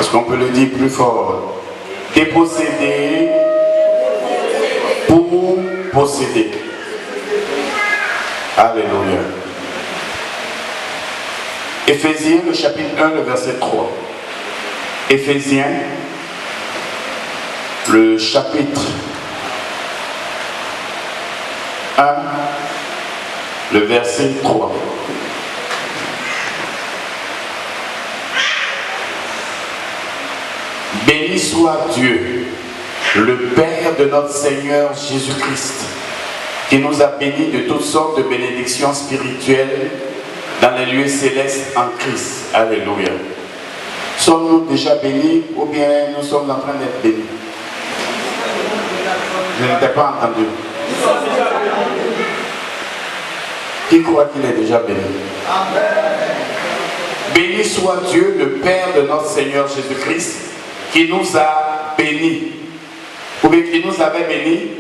Est-ce qu'on peut le dire plus fort? Déposséder pour posséder. Alléluia. Éphésiens, le chapitre 1, le verset 3. Éphésiens, le chapitre 1, le verset 3. Béni soit Dieu, le Père de notre Seigneur Jésus-Christ, qui nous a bénis de toutes sortes de bénédictions spirituelles dans les lieux célestes en Christ. Alléluia. Sommes-nous déjà bénis ou bien nous sommes en train d'être bénis? Je n'étais pas entendu. Qui croit qu'il est déjà béni? Béni soit Dieu, le Père de notre Seigneur Jésus-Christ, qui nous a bénis. Ou bien qui nous avait bénis?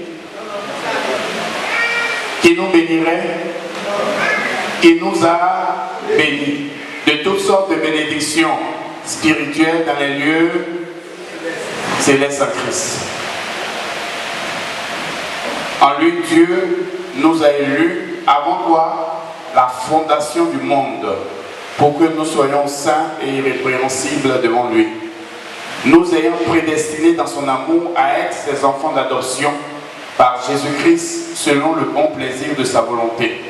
Qui nous bénirait? Qui nous a bénis de toutes sortes de bénédictions spirituelles dans les lieux célestes en Christ. En lui, Dieu nous a élus avant quoi? La fondation du monde, pour que nous soyons saints et irrépréhensibles devant lui. Nous ayant prédestinés dans son amour à être ses enfants d'adoption par Jésus-Christ selon le bon plaisir de sa volonté,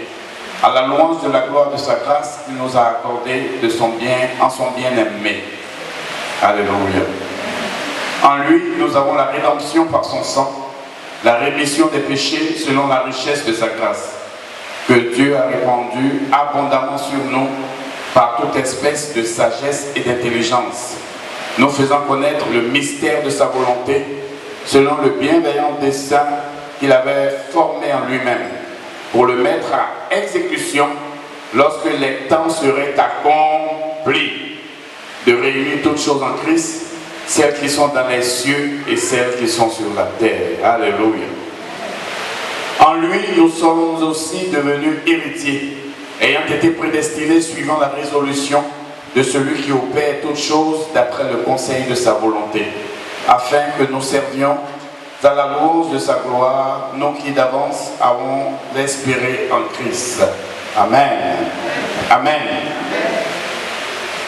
à la louange de la gloire de sa grâce qu'il nous a accordée de son bien, en son bien-aimé. Alléluia. En lui, nous avons la rédemption par son sang, la rémission des péchés selon la richesse de sa grâce, que Dieu a répandue abondamment sur nous par toute espèce de sagesse et d'intelligence, nous faisant connaître le mystère de sa volonté selon le bienveillant dessein qu'il avait formé en lui-même, pour le mettre à exécution lorsque les temps seraient accomplis, de réunir toutes choses en Christ, celles qui sont dans les cieux et celles qui sont sur la terre. Alléluia. En lui, nous sommes aussi devenus héritiers, ayant été prédestinés suivant la résolution de celui qui opère toutes choses d'après le conseil de sa volonté, afin que nous servions à la louange de sa gloire, nous qui d'avance avons espéré en Christ. Amen. Amen.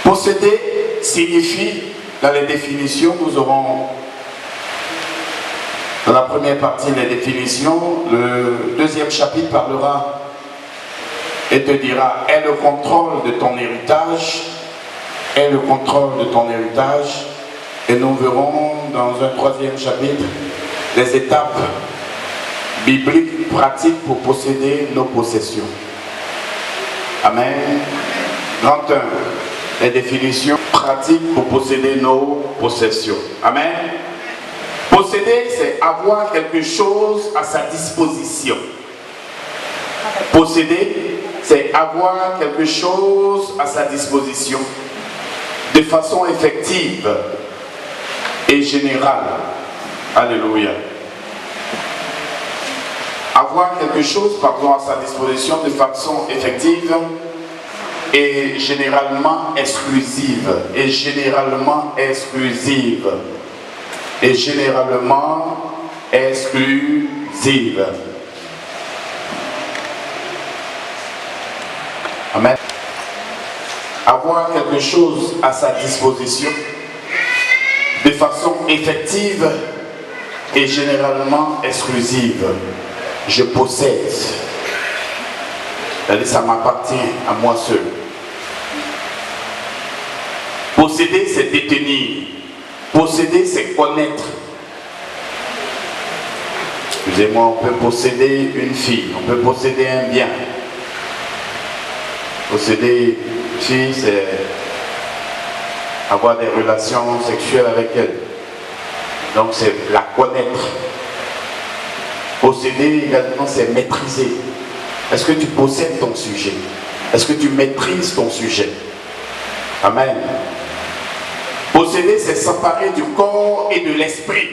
Posséder signifie, dans les définitions, nous aurons dans la première partie les définitions, le deuxième chapitre parlera et te dira, est le contrôle de ton héritage, est le contrôle de ton héritage, et nous verrons dans un troisième chapitre les étapes bibliques pratiques pour posséder nos possessions. Amen. Grand 1, les définitions pratiques pour posséder nos possessions. Amen. Posséder, c'est avoir quelque chose à sa disposition. Posséder, c'est avoir quelque chose à sa disposition de façon effective et générale. Alléluia. Avoir quelque chose, pardon, à sa disposition de façon effective et généralement exclusive. Et généralement exclusive. Et généralement exclusive. Amen. Avoir quelque chose à sa disposition de façon effective et généralement exclusive. Je possède. C'est-à-dire, ça m'appartient à moi seul. Posséder, c'est détenir. Posséder, c'est connaître. Excusez-moi, on peut posséder une fille, on peut posséder un bien. Posséder une fille, c'est avoir des relations sexuelles avec elle. Donc c'est la connaître. Posséder également, c'est maîtriser. Est-ce que tu possèdes ton sujet? Est-ce que tu maîtrises ton sujet? Amen. Posséder, c'est s'emparer du corps et de l'esprit.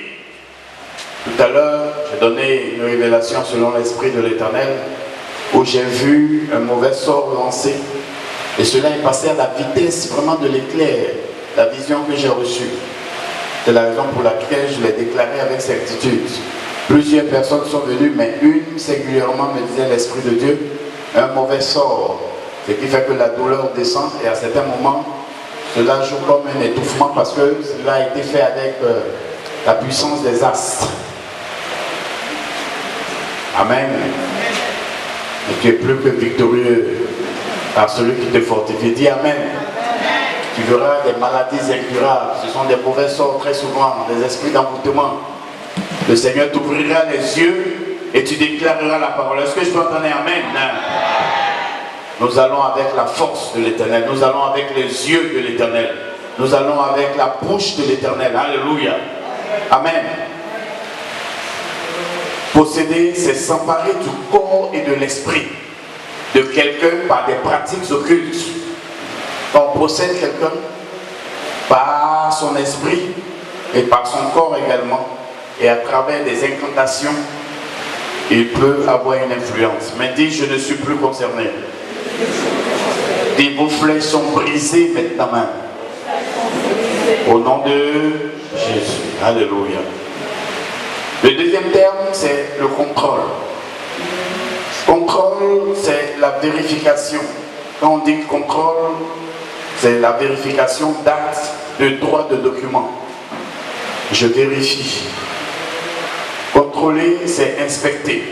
Tout à l'heure, j'ai donné une révélation selon l'Esprit de l'Éternel, où j'ai vu un mauvais sort lancé. Et cela est passé à la vitesse vraiment de l'éclair. la vision que j'ai reçue. C'est la raison pour laquelle je l'ai déclarée avec certitude. Plusieurs personnes sont venues, mais une singulièrement me disait l'Esprit de Dieu, un mauvais sort. Ce qui fait que la douleur descend et à certains moments, cela joue comme un étouffement parce que cela a été fait avec la puissance des astres. Amen. Et tu es plus que victorieux par celui qui te fortifie. Dis Amen. Tu verras des maladies incurables. Ce sont des mauvais sorts très souvent, des esprits d'envoûtement. Le Seigneur t'ouvrira les yeux et tu déclareras la parole. Est-ce que je peux entendre Amen? Nous allons avec la force de l'Éternel. Nous allons avec les yeux de l'Éternel. Nous allons avec la bouche de l'Éternel. Alléluia. Amen. Posséder, c'est s'emparer du corps et de l'esprit de quelqu'un par des pratiques occultes. Quand on possède quelqu'un par son esprit et par son corps également, et à travers des incantations, il peut avoir une influence. Mais dis, je ne suis plus concerné. Dis, vos flèches sont brisées maintenant. Au nom de Jésus. Alléluia. Le deuxième terme, c'est le contrôle. Contrôle, c'est la vérification. Quand on dit contrôle, c'est la vérification d'actes, de droits, de documents. Je vérifie. Contrôler, c'est inspecter.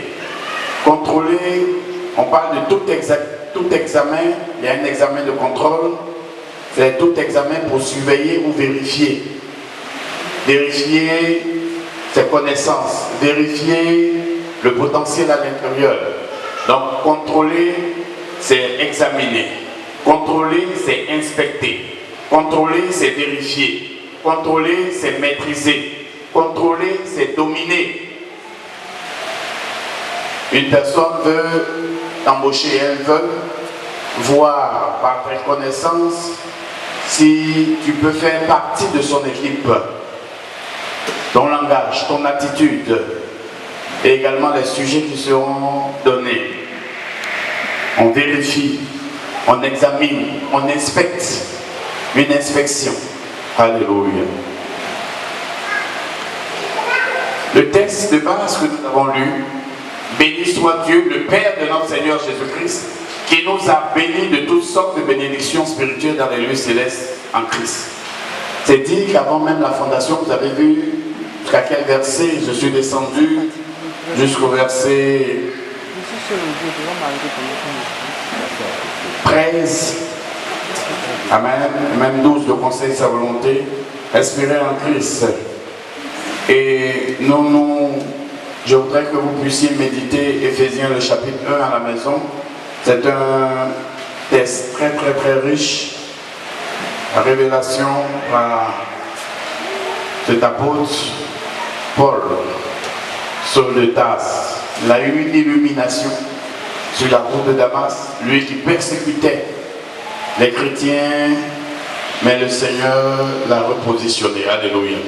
Contrôler, on parle de tout examen. Il y a un examen de contrôle. C'est tout examen pour surveiller ou vérifier. Vérifier ses connaissances. Vérifier le potentiel à l'intérieur. Donc, contrôler, c'est examiner. Contrôler, c'est inspecter. Contrôler, c'est vérifier. Contrôler, c'est maîtriser. Contrôler, c'est dominer. Une personne veut t'embaucher, elle veut voir par tes connaissances si tu peux faire partie de son équipe. Ton langage, ton attitude et également les sujets qui seront donnés. On vérifie, on examine, on inspecte. Une inspection. Alléluia. Le texte de base que nous avons lu, béni soit Dieu, le Père de notre Seigneur Jésus-Christ, qui nous a bénis de toutes sortes de bénédictions spirituelles dans les lieux célestes en Christ. C'est dit qu'avant même la fondation, vous avez vu jusqu'à quel verset je suis descendu, jusqu'au verset 13. Amen. Même 12 de conseil sa volonté. Espérer en Christ. Et je voudrais que vous puissiez méditer Éphésiens le chapitre 1 à la maison. C'est un texte très très très riche. La révélation par cet apôtre Paul, Saul de Tarse. Il a eu une illumination sur la route de Damas, lui qui persécutait les chrétiens, mais le Seigneur l'a repositionné. Alléluia.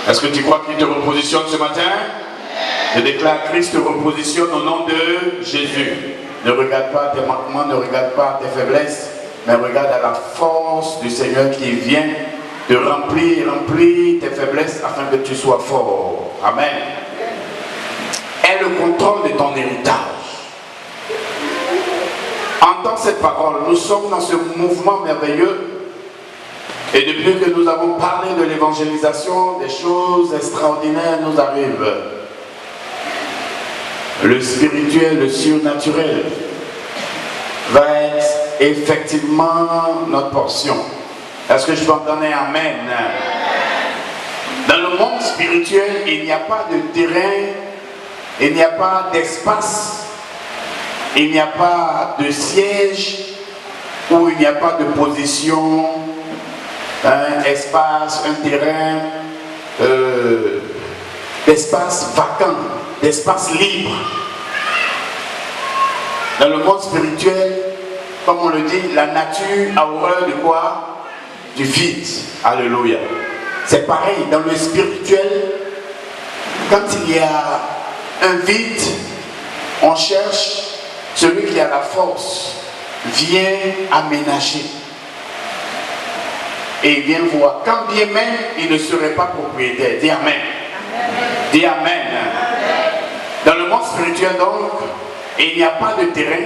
Est-ce que tu crois qu'il te repositionne ce matin? Je déclare Christ te repositionne au nom de Jésus. Ne regarde pas tes manquements, ne regarde pas tes faiblesses, mais regarde à la force du Seigneur qui vient te remplir tes faiblesses afin que tu sois fort. Amen. Aie le contrôle de ton héritage. Entends cette parole. Nous sommes dans ce mouvement merveilleux. Et depuis que nous avons parlé de l'évangélisation, des choses extraordinaires nous arrivent. Le spirituel, le surnaturel va être effectivement notre portion. Est-ce que je peux entendre un amen? Dans le monde spirituel, il n'y a pas de terrain, il n'y a pas d'espace, il n'y a pas de siège, où il n'y a pas de position, un espace, un terrain, d'espace vacant, d'espace libre. Dans le monde spirituel, comme on le dit, la nature a horreur de quoi? Du vide. Alléluia. C'est pareil, dans le spirituel, quand il y a un vide, on cherche celui qui a la force, vient aménager. et il vient voir. Quand bien même il ne serait pas propriétaire. Dis Amen. Dis Amen. Dans le monde spirituel donc, il n'y a pas de terrain,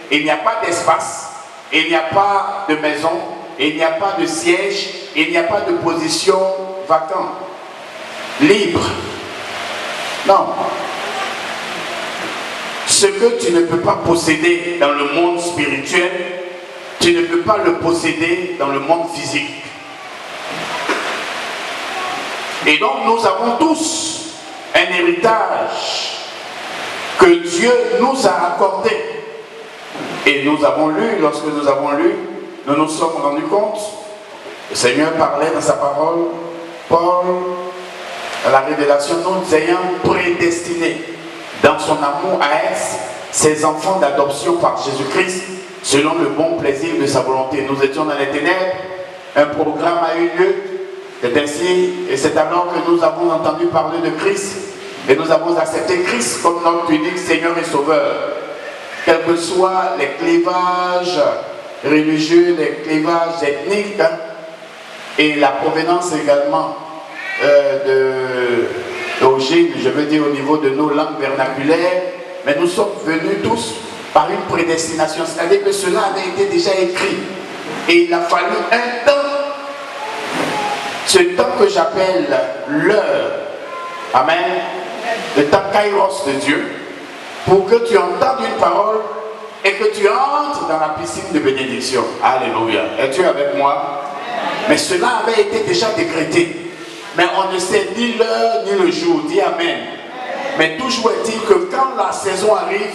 il n'y a pas d'espace, il n'y a pas de maison, il n'y a pas de siège, il n'y a pas de position vacante, libre. Non. Ce que tu ne peux pas posséder dans le monde spirituel, tu ne peux pas le posséder dans le monde physique. Et donc nous avons tous un héritage que Dieu nous a accordé. Et nous avons lu, lorsque nous avons lu, nous nous sommes rendus compte, le Seigneur parlait dans sa parole, Paul, à la révélation, nous ayant prédestinés dans son amour à être ses enfants d'adoption par Jésus-Christ, selon le bon plaisir de sa volonté. Nous étions dans les ténèbres, un programme a eu lieu, c'est ainsi, et c'est alors que nous avons entendu parler de Christ, et nous avons accepté Christ comme notre unique Seigneur et Sauveur. Quels que soient les clivages religieux, les clivages ethniques, et la provenance également d'origine, je veux dire au niveau de nos langues vernaculaires, mais nous sommes venus tous par une prédestination, c'est-à-dire que cela avait été déjà écrit. Et il a fallu un temps, ce temps que j'appelle l'heure, amen, le temps kairos de Dieu, pour que tu entendes une parole et que tu entres dans la piscine de bénédiction. Alléluia. Es-tu avec moi? Mais cela avait été déjà décrété. Mais on ne sait ni l'heure ni le jour. Dis Amen. Mais toujours est-il que quand la saison arrive,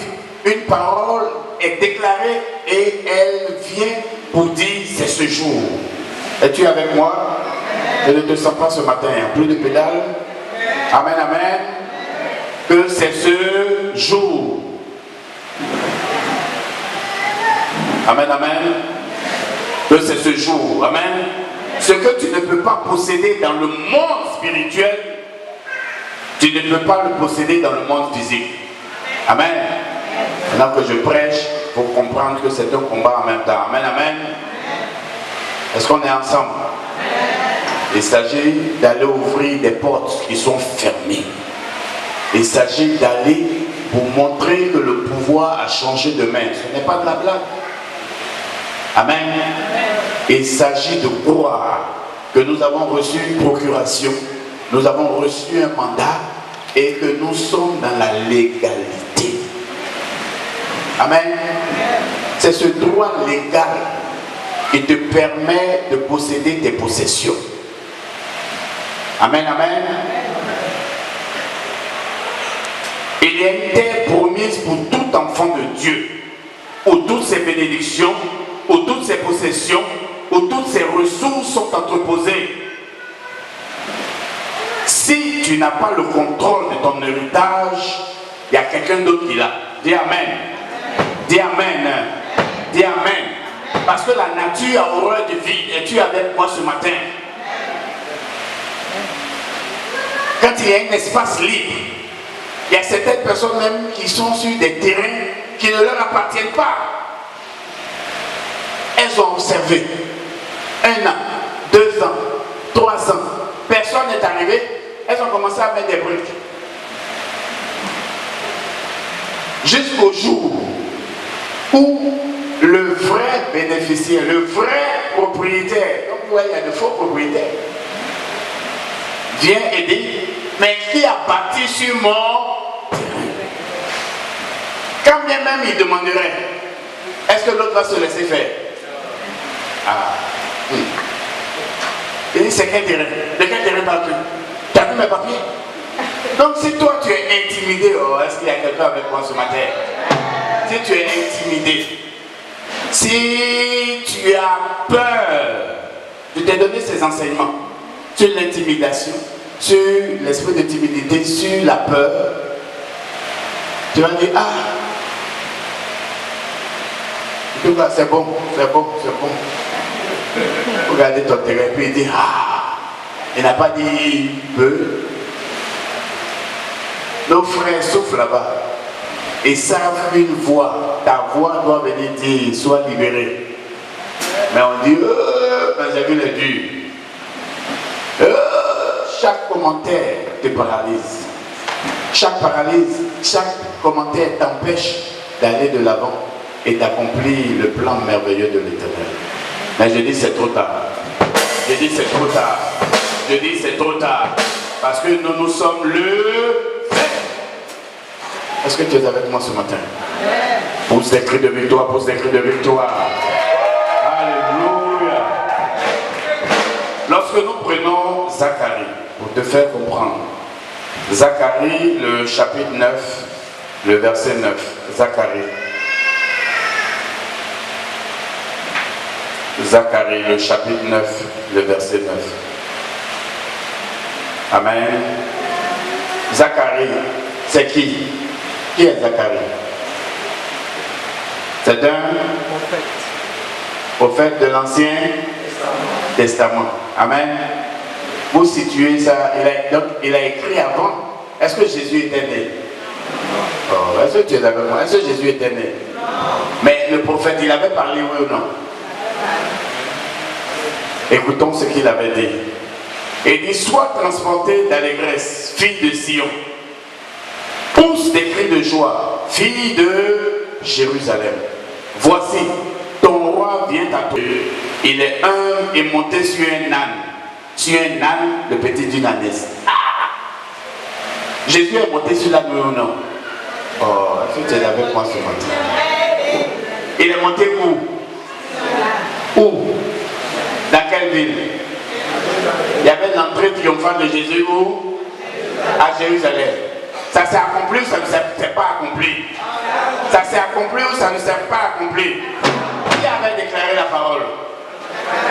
une parole est déclarée et elle vient pour dire c'est ce jour. Es-tu avec moi? Je ne te sens pas ce matin. Plus de pédales. Amen, amen. Que c'est ce jour. Amen, amen. Que c'est ce jour. Amen. Ce que tu ne peux pas posséder dans le monde spirituel, tu ne peux pas le posséder dans le monde physique. Amen. Maintenant que je prêche, il faut comprendre que c'est un combat en même temps. Amen, amen. Est-ce qu'on est ensemble? Il s'agit d'aller ouvrir des portes qui sont fermées. Il s'agit d'aller pour montrer que le pouvoir a changé de main. Ce n'est pas de la blague. Amen. Il s'agit de croire que nous avons reçu une procuration, nous avons reçu un mandat et que nous sommes dans la légalité. Amen. C'est ce droit légal qui te permet de posséder tes possessions. Amen, amen. Il y a une terre promise pour tout enfant de Dieu, où toutes ses bénédictions, où toutes ses possessions, où toutes ses ressources sont entreposées. Si tu n'as pas le contrôle de ton héritage, il y a quelqu'un d'autre qui l'a. Dis Amen. Dis Amen. Dis Amen. Parce que la nature a horreur du vide. Es-tu avec moi ce matin? Quand il y a un espace libre, il y a certaines personnes même qui sont sur des terrains qui ne leur appartiennent pas. Elles ont observé 1 an, 2 ans, 3 ans. Personne n'est arrivé. Elles ont commencé à mettre des briques. Jusqu'au jour où le vrai bénéficiaire, le vrai propriétaire, comme vous voyez, il y a de faux propriétaires, vient et dit, mais qui a bâti sur mon terrain? Quand bien même il demanderait, est-ce que l'autre va se laisser faire? Ah. Il dit, c'est quel terrain? De quel terrain parles-tu? Tu as vu mes papiers? Donc si toi tu es intimidé, oh, est-ce qu'il y a quelqu'un avec moi ce matin? Si tu es intimidé, si tu as peur, je t'ai donné ces enseignements sur l'intimidation, sur l'esprit de timidité, sur la peur. Tu vas dire, ah, en tout cas c'est bon, c'est bon, c'est bon. Regardez ton terrain, puis il dit, ah, il n'a pas dit peu. Nos frères souffrent là-bas et savent une voix. Ta voix doit venir dire, sois libéré. Mais on dit, ben j'ai vu les durs. chaque commentaire te paralyse. Chaque commentaire t'empêche d'aller de l'avant et d'accomplir le plan merveilleux de l'Éternel. Mais je dis c'est trop tard. Je dis c'est trop tard. Je dis c'est trop tard. Parce que nous sommes le fait. Est-ce que tu es avec moi ce matin? Pousse des cris de victoire, pousse des cris de victoire. Alléluia. Lorsque nous prenons Zacharie, pour te faire comprendre, Zacharie, le chapitre 9, le verset 9, Zacharie, le chapitre 9, le verset 9. Amen. Zacharie, c'est qui? Qui est Zacharie? C'est un prophète de l'Ancien Testament. Amen. Vous situez ça, il a écrit avant. Est-ce que Jésus était né? Oh, est-ce que tu es avec moi? Est-ce que Jésus était né? Non. Mais le prophète, il avait parlé, oui ou non? Écoutons ce qu'il avait dit. Il dit, sois transportée d'allégresse, fille de Sion. Pousse des cris de joie, fille de Jérusalem. Voici, ton roi vient à toi. Il est humble et monté sur un âne. Sur un âne, le petit d'une ânesse. Ah! Jésus est monté sur l'âne ou non? Oh, est-ce que tu es avec moi ce matin? Il est monté où? Où? Dans quelle ville? Il y avait l'entrée triomphale de Jésus où? À Jérusalem. Ça s'est accompli ou ça ne s'est pas accompli? Ça s'est accompli ou ça ne s'est pas accompli? Qui avait déclaré la parole?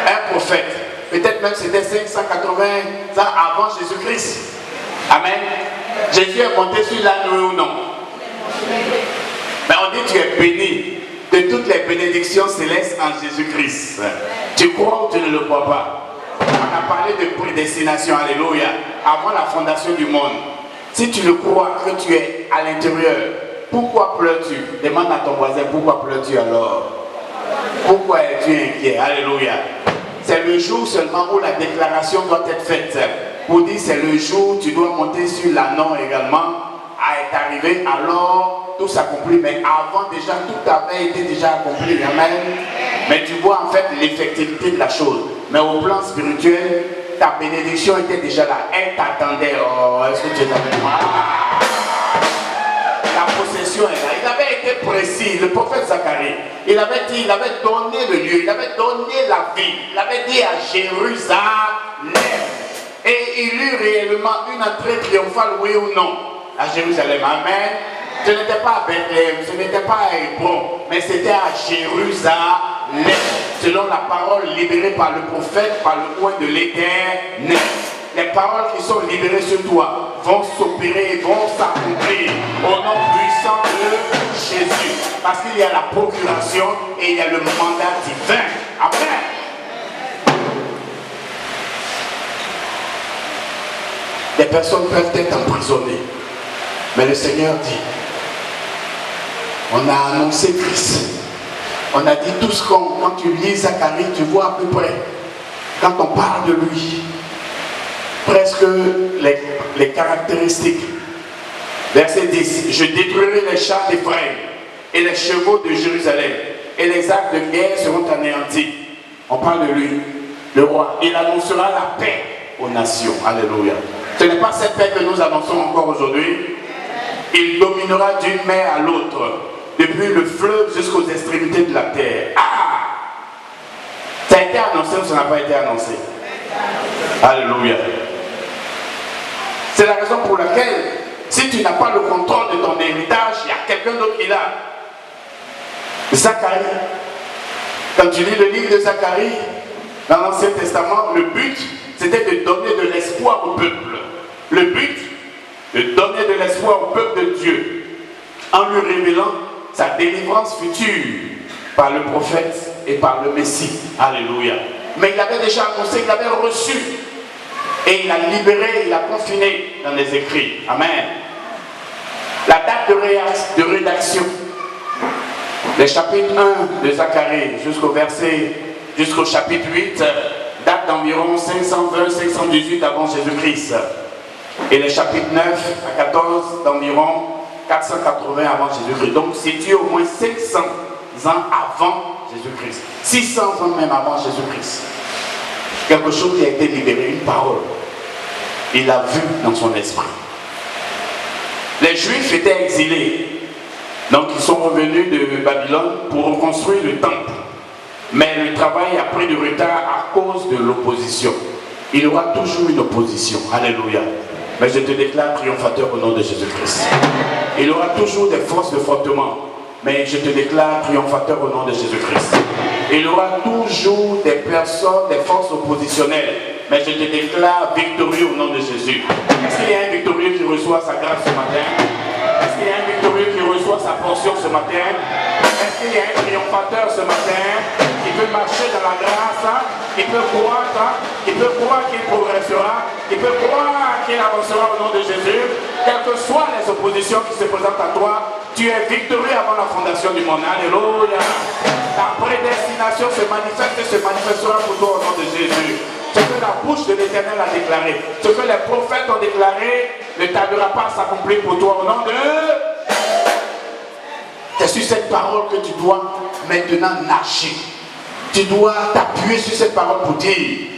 Un prophète. Peut-être même c'était 580 ans avant Jésus-Christ. Amen. Jésus est monté sur l'âne ou non? Mais on dit tu es béni de toutes les bénédictions célestes en Jésus-Christ. Tu crois ou tu ne le crois pas? On a parlé de prédestination, alléluia, avant la fondation du monde. Si tu le crois que tu es à l'intérieur, pourquoi pleures-tu? Demande à ton voisin, pourquoi pleures-tu alors? Pourquoi es-tu inquiet? Alléluia. C'est le jour seulement où la déclaration doit être faite. Pour dire c'est le jour où tu dois monter sur l'ânon également, est arrivé, alors tout s'accomplit. Mais avant déjà, tout avait été déjà accompli. Amen. Mais tu vois en fait l'effectivité de la chose. Mais au plan spirituel, ta bénédiction était déjà là. Elle t'attendait. Oh, est-ce que tu es avec moi? La possession est là. Il avait été précis. Le prophète Zacharie, il avait dit, il avait donné le lieu, il avait donné la vie. Il avait dit à Jérusalem. Et il eut réellement une entrée triomphale, oui ou non, à Jérusalem. Amen. Ce n'était pas à Bethléem, ce n'était pas à Hébron, mais c'était à Jérusalem, selon la parole libérée par le prophète, par le coin de l'Éternel. Les paroles qui sont libérées sur toi vont s'opérer, vont s'accomplir au nom puissant de Jésus. Parce qu'il y a la procuration et il y a le mandat divin. Amen. Les personnes peuvent être emprisonnées. Mais le Seigneur dit, on a annoncé Christ. On a dit tout ce qu'on, quand tu lis Zacharie, tu vois à peu près, quand on parle de lui, presque les caractéristiques. Verset 10, je détruirai les chars d'Éphraïm et les chevaux de Jérusalem, et les arcs de guerre seront anéantis. On parle de lui, le roi. Il annoncera la paix aux nations. Alléluia. Ce n'est pas cette paix que nous annonçons encore aujourd'hui. Il dominera d'une mer à l'autre, depuis le fleuve jusqu'aux extrémités de la terre. Ah! Ça a été annoncé ou ça n'a pas été annoncé? Alléluia. C'est la raison pour laquelle, si tu n'as pas le contrôle de ton héritage, il y a quelqu'un d'autre qui l'a. Zacharie. Quand tu lis le livre de Zacharie, dans l'Ancien Testament, le but, c'était de donner de l'espoir au peuple. Le but, de donner de l'espoir au peuple de Dieu, en lui révélant sa délivrance future par le prophète et par le Messie. Alléluia. Mais il avait déjà annoncé, il avait reçu. Et il a libéré, il a confiné dans les écrits. Amen. La date de rédaction, les chapitres 1 de Zacharie jusqu'au chapitre 8, date d'environ 520-518 avant Jésus-Christ. Et le chapitre 9 à 14 d'environ 480 avant Jésus-Christ. Donc situé au moins 500 ans avant Jésus-Christ. 600 ans même avant Jésus-Christ. Quelque chose qui a été libéré, une parole. Il a vu dans son esprit. Les Juifs étaient exilés. Donc ils sont revenus de Babylone pour reconstruire le temple. Mais le travail a pris du retard à cause de l'opposition. Il y aura toujours une opposition. Alléluia. Mais je te déclare triomphateur au nom de Jésus-Christ. Il y aura toujours des forces de frottement. Mais je te déclare triomphateur au nom de Jésus-Christ. Il y aura toujours des personnes, des forces oppositionnelles. Mais je te déclare victorieux au nom de Jésus. Est-ce qu'il y a un victorieux qui reçoit sa grâce ce matin? Est-ce qu'il y a un victorieux qui reçoit sa portion ce matin? Est-ce qu'il y a un triomphateur ce matin qui peut marcher dans la grâce, qui peut croire, qui peut croire qu'il progressera, qui peut croire qu'il avancera au nom de Jésus? Quelles que soient les oppositions qui se présentent à toi, tu es victorieux avant la fondation du monde. Alléluia. La prédestination se manifeste et se manifestera pour toi au nom de Jésus. Ce que la bouche de l'Éternel a déclaré, ce que les prophètes ont déclaré, ne tardera pas à s'accomplir pour toi au nom de... C'est sur cette parole que tu dois maintenant nager. Tu dois t'appuyer sur cette parole pour dire,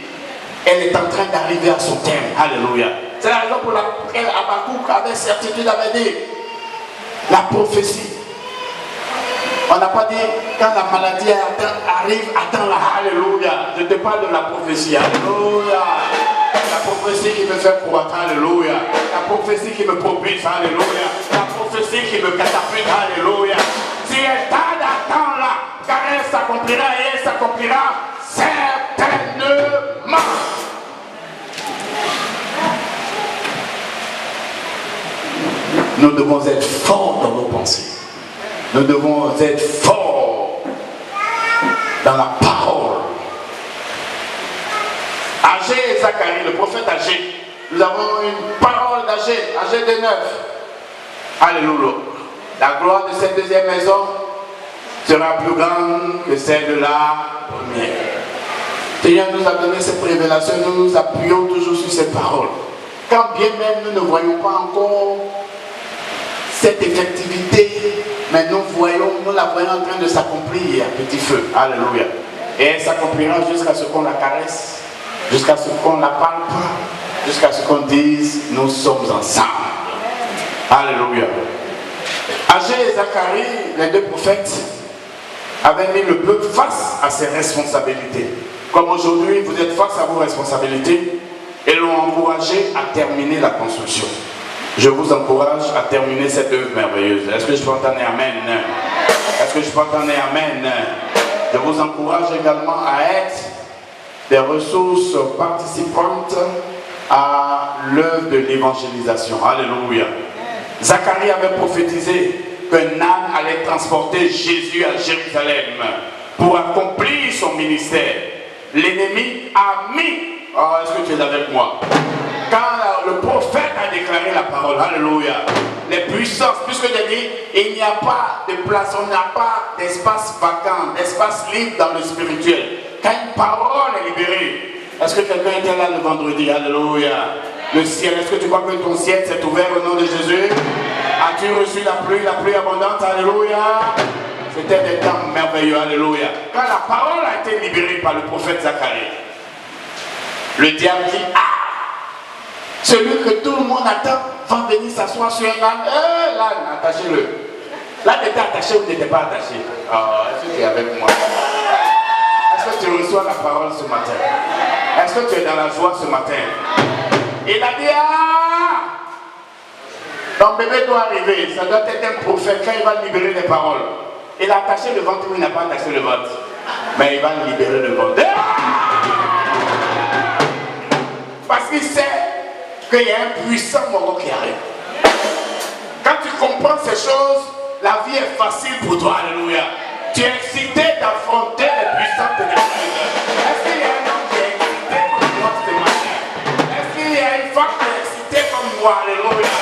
elle est en train d'arriver à son terme. Alléluia. C'est la raison pour laquelle Habakkuk avec certitude avait dit, la prophétie. On n'a pas dit quand la maladie arrive, attends-la. Alléluia. Je te parle de la prophétie. Alléluia. La prophétie qui me fait croître. Alléluia. La prophétie qui me propulse. Alléluia. La prophétie qui me catapulte. Alléluia. Si elle tarde, attends-la. Car elle s'accomplira et elle s'accomplira certainement. Nous devons être forts dans nos pensées. Nous devons être forts dans la parole. Agé et Zacharie, le prophète Agé. Nous avons une parole d'Agé, Agé de 9. Alléluia. La gloire de cette deuxième maison sera plus grande que celle de la première. Seigneur nous a donné cette révélation, nous nous appuyons toujours sur cette parole. Quand bien même nous ne voyons pas encore cette effectivité, mais nous la voyons en train de s'accomplir à petit feu. Alléluia. Et elle s'accomplira jusqu'à ce qu'on la caresse, jusqu'à ce qu'on la parle pas, jusqu'à ce qu'on dise nous sommes ensemble. Alléluia. Agé et Zacharie, les deux prophètes, avaient mis le peuple face à ses responsabilités. Comme aujourd'hui, vous êtes face à vos responsabilités et l'ont encouragé à terminer la construction. Je vous encourage à terminer cette œuvre merveilleuse. Est-ce que je peux entendre amen? Est-ce que je peux entendre amen? Je vous encourage également à être des ressources participantes à l'œuvre de l'évangélisation. Alléluia. Zacharie avait prophétisé qu'un âne allait transporter Jésus à Jérusalem pour accomplir son ministère. L'ennemi a mis... Oh, est-ce que tu es avec moi? Quand le prophète a déclaré la parole, alléluia, les puissances, puisque j'ai dit, il n'y a pas de place, on n'a pas d'espace vacant, d'espace libre dans le spirituel. Quand une parole est libérée, est-ce que quelqu'un était là le vendredi? Alléluia. Le ciel, est-ce que tu crois que ton ciel s'est ouvert au nom de Jésus? As-tu reçu la pluie abondante? Alléluia. C'était des temps merveilleux, alléluia. Quand la parole a été libérée par le prophète Zacharie, le diable dit, ah, celui que tout le monde attend va venir s'asseoir sur un âne. L'âne, attachez-le. L'âne était attaché ou n'était pas attaché? Est-ce que tu es avec moi? Est-ce que tu reçois la parole ce matin? Est-ce que tu es dans la joie ce matin? Il a dit, ah, ton bébé doit arriver. Ça doit être un prophète quand il va libérer les paroles. Il a attaché le ventre ou il n'a pas attaché le ventre? Mais il va libérer le ventre. Parce qu'il sait qu'il y a un puissant moment qui arrive. Quand tu comprends ces choses, la vie est facile pour toi. Alléluia. Tu es excité d'affronter les puissants ténébreuses. Est-ce qu'il y a un homme qui est excité comme moi ce matin? Est-ce qu'il y a une femme qui est excitée comme moi? Alléluia.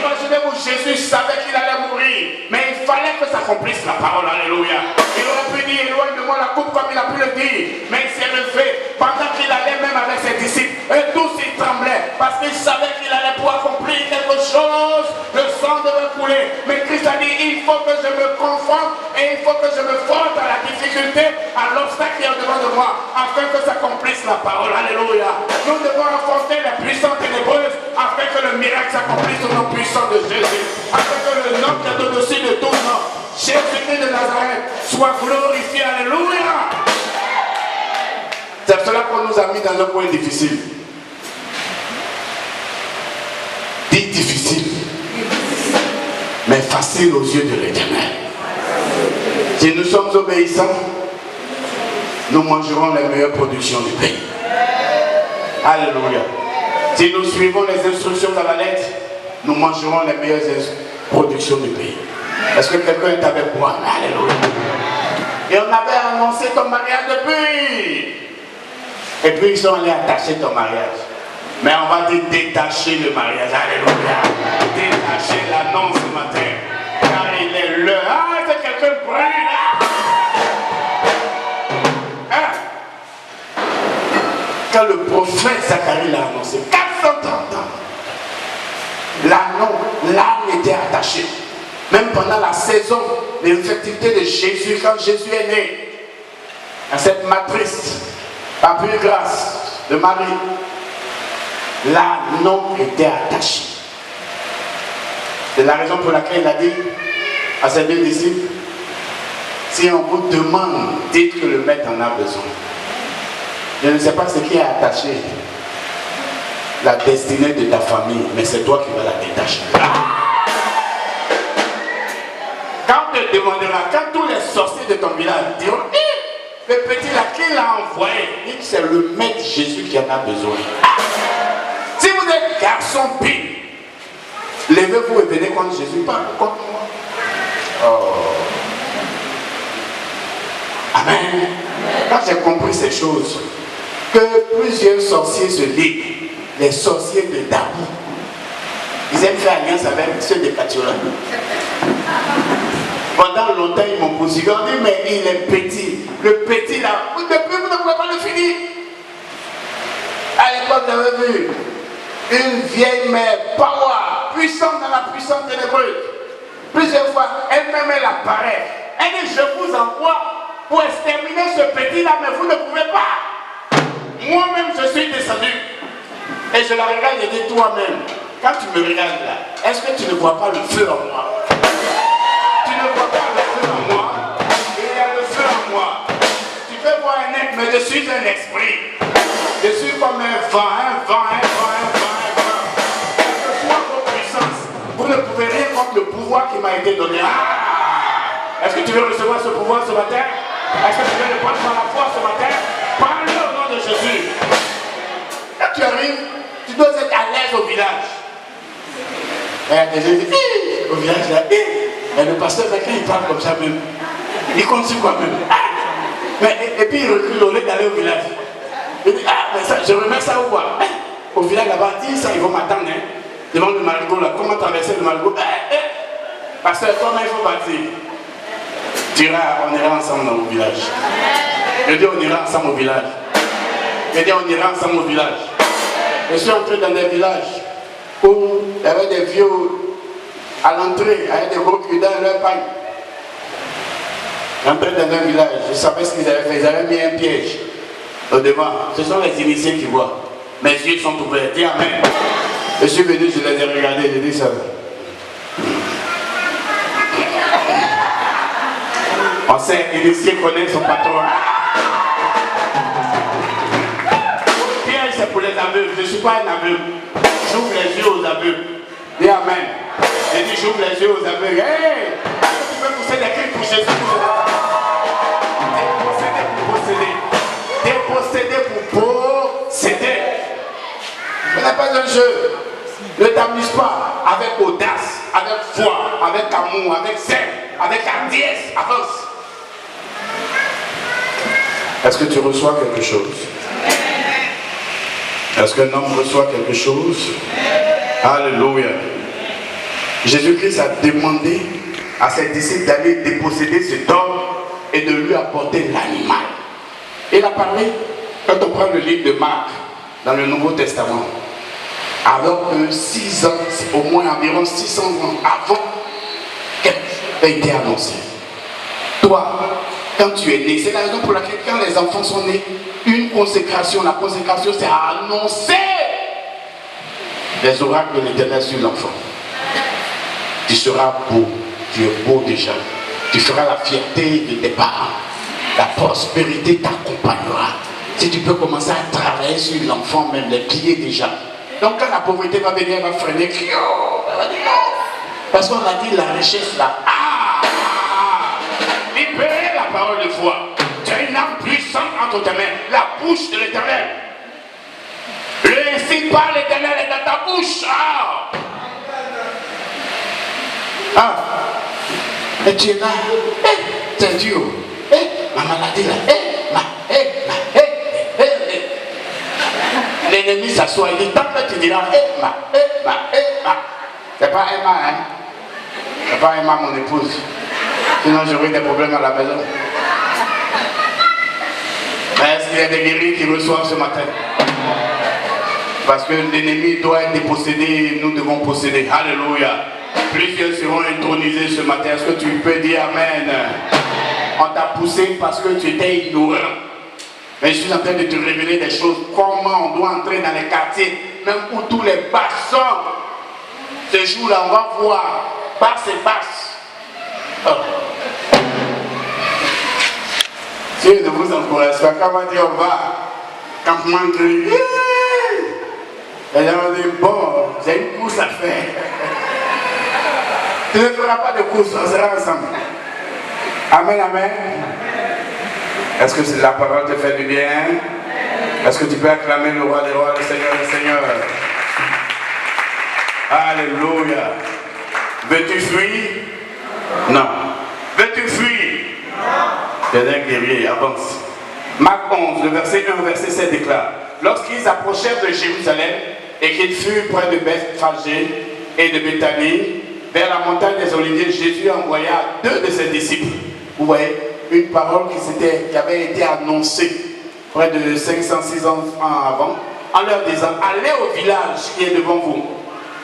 Imaginez-vous, Jésus savait qu'il allait mourir, mais il fallait que s'accomplisse la parole. Alléluia. Il aurait pu dire, éloigne de moi la coupe comme il a pu le dire, mais il s'est levé. pendant qu'il allait même avec ses disciples, et tous ils tremblaient parce qu'ils savaient qu'il allait pouvoir accomplir quelque chose, le sang devait couler. Mais Christ a dit, il faut que je me confonde et il faut que je me frotte à la difficulté, à l'obstacle qui est devant de moi, afin que s'accomplisse la parole. Alléluia. Nous devons affronter la puissance ténébreuse afin que le miracle s'accomplisse au nom puissant de Jésus, afin que le nom qui est au-dessus de tout nom, Jésus-Christ de Nazareth, soit glorifié. Alléluia. C'est cela qu'on nous a mis dans un point difficile. Dit difficile, mais facile aux yeux de l'Éternel. Si nous sommes obéissants, nous mangerons les meilleures productions du pays. Alléluia. Si nous suivons les instructions à la lettre, nous mangerons les meilleures productions du pays. Est-ce que quelqu'un est avec moi? Alléluia. Et on avait annoncé ton mariage depuis. Et puis ils sont allés attacher ton mariage. Mais on va te détacher le mariage. Alléluia. Détacher l'annonce ce matin. Car il est l'heure. Ah, c'est quelqu'un prêt là. Hein? Quand le prophète Zacharie l'a annoncé, 430 ans, l'âme était attachée. Même pendant la saison de l'infectivité de Jésus, quand Jésus est né, à cette matrice, par pure grâce de Marie, l'âme était attachée. C'est la raison pour laquelle il a dit à ses deux disciples, si on vous demande, dites que le maître en a besoin. Je ne sais pas ce qui est attaché, la destinée de ta famille, mais c'est toi qui vas la détacher. Quand on te demandera, quand tous les sorciers de ton village diront, le petit là, qui l'a envoyé, c'est le maître Jésus qui en a besoin. Si vous êtes garçon pire, levez-vous et venez contre Jésus, pas contre moi. Oh. Amen. Quand j'ai compris ces choses, que plusieurs sorciers se liguent, les sorciers de Dabou, ils aiment faire alliance avec ceux de Katiola. Pendant longtemps, ils m'ont posé, ils ont dit, mais il est petit. Le petit là, depuis vous ne pouvez pas le finir. À l'époque, j'avais vu une vieille mère, power, puissante dans la puissance ténébreuse. Plusieurs fois, elle-même, elle apparaît. Elle dit, je vous envoie pour exterminer ce petit là, mais vous ne pouvez pas. Moi-même, je suis descendu. Et je la regarde et dis, toi-même, quand tu me regardes là, est-ce que tu ne vois pas le feu en moi? Tu ne vois pas le feu en moi? Il y a le feu en moi. Tu peux voir un être, mais je suis un esprit. Je suis comme un vent, un vent. Quelle que soit vos puissances, vous ne pouvez rien contre le pouvoir qui m'a été donné. Ah! Est-ce que tu veux recevoir ce pouvoir ce matin? Est-ce que tu veux le prendre par la foi ce matin? Parle au nom de Jésus. Quand tu arrives, tu dois être à l'aise au village. Et Jésus dit, au village là, et le pasteur, quand il parle comme ça même, il compte sur quoi même. Et puis il recule au lieu d'aller au village. Il dit, mais ça, je remets ça ou quoi? Au village là-bas, dis ça, ils vont m'attendre. Devant le marigot là, comment traverser le marigot? Pasteur, comment il faut partir? On ira ensemble dans le village. Je dis, on ira ensemble au village. Je dis, on ira ensemble au village. Je suis entré dans des villages où il y avait des vieux à l'entrée, avec des gros culs dans leur pagne. J'entrais dans un village, je savais ce qu'ils avaient fait. Ils avaient mis un piège au devant. Ce sont les initiés qui voient. Mes yeux sont ouverts. Dis amen. Je suis venu, je les ai regardés, j'ai dit ça. On sait, l'initié connaît son patron. Piège, c'est pour les aveugles. Je ne suis pas un aveugle. J'ouvre les yeux aux aveugles. Dis amen. J'ai dit, j'ouvre les yeux aux aveugles. Hey! Tu peux pousser des cris pour Jésus. Déposséder pour posséder. Ce n'est pas un jeu. Ne t'amuse pas avec audace, avec foi, avec amour, avec zèle, avec hardiesse. Avance. Est-ce que tu reçois quelque chose? Est-ce qu'un homme reçoit quelque chose? Alléluia. Jésus-Christ a demandé à ses disciples d'aller déposséder cet homme et de lui apporter l'animal. Il a parlé Quand on prend le livre de Marc, dans le Nouveau Testament, alors que 6 ans, au moins environ 600 ans avant qu'elle ait été annoncée. Toi, quand tu es né, c'est la raison pour laquelle quand les enfants sont nés, une consécration, la consécration c'est à annoncer les oracles de l'Éternel sur l'enfant. Tu seras beau, tu es beau déjà. Tu feras la fierté de tes parents. La prospérité t'accompagnera. Si tu peux commencer à travailler sur l'enfant, même les pieds déjà. Donc quand la pauvreté va venir, elle va freiner. Elle va dire non. Parce qu'on a dit la richesse là. Libérer la parole de foi. Tu as une âme puissante entre tes mains. La bouche de l'Éternel. Ainsi par l'Éternel est dans ta bouche. Et tu es là. C'est dur. Ma maladie là. L'ennemi s'assoit et dit, tant que tu diras, c'est pas Emma, hein? C'est pas Emma, mon épouse. Sinon j'aurai des problèmes à la maison. Mais est-ce qu'il y a des guéris qui reçoivent ce matin? Parce que l'ennemi doit être dépossédé et nous devons posséder. Alléluia. Plusieurs seront intronisés ce matin. Est-ce que tu peux dire Amen? On t'a poussé parce que tu étais ignorant. Mais je suis en train de te révéler des choses. Comment on doit entrer dans les quartiers, même où tous les basses sont. Ce jour-là, on va voir basse et basse. Dieu ne vous encourage pas. Quand on va dire on va, campement de les gens vont dire bon, j'ai une course à faire. Tu ne feras pas de course, on sera ensemble. Amen, amen. Est-ce que la parole te fait du bien? Est-ce que tu peux acclamer le roi des rois, le Seigneur des seigneurs? Alléluia. Veux-tu fuir? Non. Veux-tu fuir? Tu es un guerrier, avance. Marc 11, le verset 1, verset 7 déclare: lorsqu'ils approchèrent de Jérusalem et qu'ils furent près de Bethphagée et de Béthanie, vers la montagne des Oliviers, Jésus envoya 2 de ses disciples. Vous voyez, une parole qui avait été annoncée près de 500-600 ans avant, en leur disant, allez au village qui est devant vous.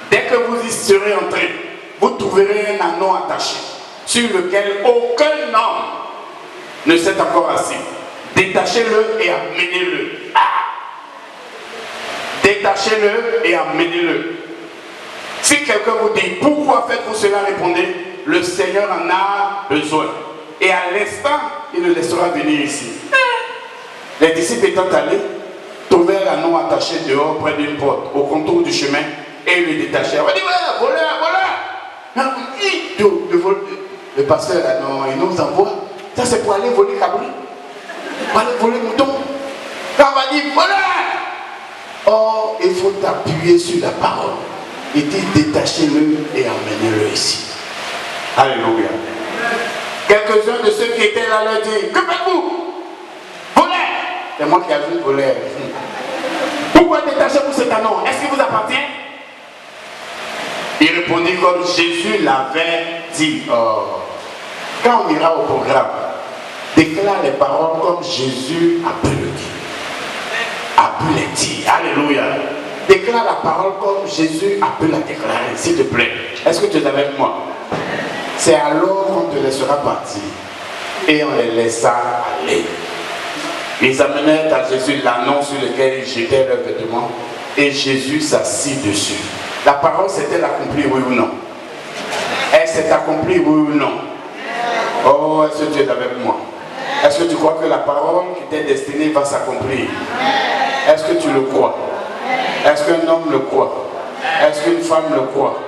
Dès que vous y serez entrés, vous trouverez un anneau attaché, sur lequel aucun homme ne s'est encore assis. Détachez-le et amenez-le. Détachez-le et amenez-le. Si quelqu'un vous dit, pourquoi faites-vous cela, répondez, le Seigneur en a besoin. Et à l'instant, il le laissera venir ici. Les disciples étant allés, trouvèrent l'anneau attaché dehors près d'une porte, au contour du chemin, et le détachèrent. On va dire, voilà, voilà. Le pasteur, là, non, il nous envoie. Ça, c'est pour aller voler cabri. Pour aller voler mouton. Quand on va dire, voilà. Or, il faut t'appuyer sur la parole. Il dit, détachez-le et amenez-le ici. Alléluia. Quelques-uns de ceux qui étaient là leur disent, que faites-vous? Volez. C'est moi qui ajoute voler. Pourquoi détachez-vous cet anneau? Est-ce qu'il vous appartient? Il répondit comme Jésus l'avait dit. Quand on ira au programme, déclare les paroles comme Jésus a pu le dire. A pu les dire. Alléluia. Déclare la parole comme Jésus a pu la déclarer, s'il te plaît. Est-ce que tu es avec moi? C'est alors qu'on te laissera partir. Et on les laissa aller. Ils amenèrent à Jésus l'anneau sur lequel ils jetaient leurs vêtements. Et Jésus s'assit dessus. La parole s'est-elle accomplie, oui ou non? Elle s'est accomplie, oui ou non? Oh, est-ce que tu es avec moi? Est-ce que tu crois que la parole qui t'est destinée va s'accomplir? Est-ce que tu le crois? Est-ce qu'un homme le croit? Est-ce qu'une femme le croit?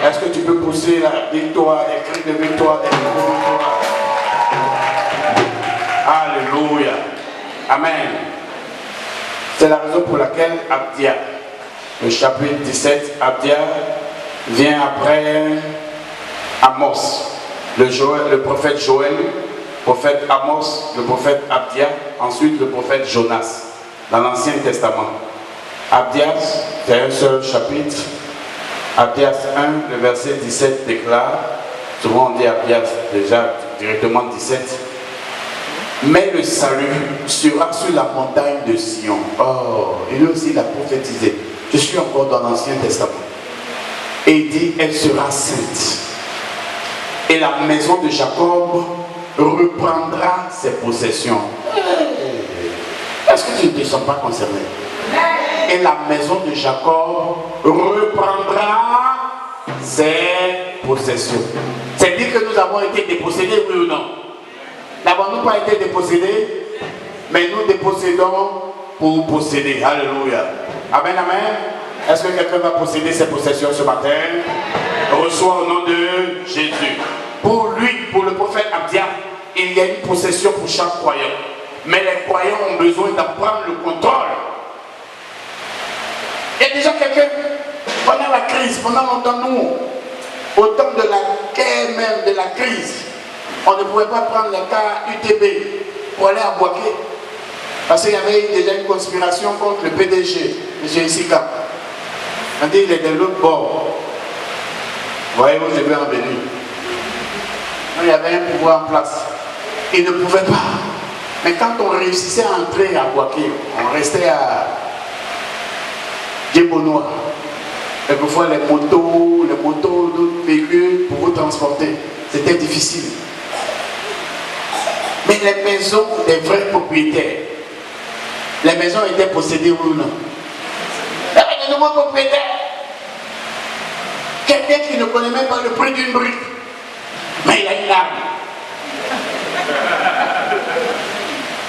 Est-ce que tu peux pousser la victoire, des cris de victoire, des cris de victoire? Alléluia. Amen. C'est la raison pour laquelle Abdia, le chapitre 17, Abdia vient après Amos, le prophète Joël, le prophète Amos, le prophète Abdia, ensuite le prophète Jonas, dans l'Ancien Testament. Abdias, c'est un seul chapitre. Abdias 1, le verset 17 déclare, souvent on dit Abdias déjà directement 17. Mais le salut sera sur la montagne de Sion. Oh, et lui aussi il a prophétisé. Je suis encore dans l'Ancien Testament. Et il dit, elle sera sainte. Et la maison de Jacob reprendra ses possessions. Est-ce que tu ne te sens pas concerné? Et la maison de Jacob reprendra ses possessions. C'est-à-dire que nous avons été dépossédés, oui ou non? N'avons-nous pas été dépossédés? Mais nous dépossédons pour posséder. Alléluia. Amen, amen. Est-ce que quelqu'un va posséder ses possessions ce matin? Reçois au nom de Jésus. Pour lui, pour le prophète Abdia, il y a une possession pour chaque croyant. Mais les croyants ont besoin d'en prendre le contrôle. Il y a déjà quelqu'un, pendant la crise, pendant longtemps, nous, au temps de la guerre même, de la crise, on ne pouvait pas prendre le cas UTB pour aller à Boaké. Parce qu'il y avait déjà une conspiration contre le PDG, M. Issika. On dit qu'il est de l'autre bord. Vous voyez où je vais en venir. Il y avait un pouvoir en place. Il ne pouvait pas. Mais quand on réussissait à entrer à Boaké, on restait à Djebonois. Quelquefois les motos, d'autres véhicules pour vous transporter. C'était difficile. Mais les maisons des vrais propriétaires, les maisons étaient possédées ou non? Il y avait de nouveaux propriétaires. Quelqu'un qui ne connaît même pas le prix d'une brique, mais il a une arme.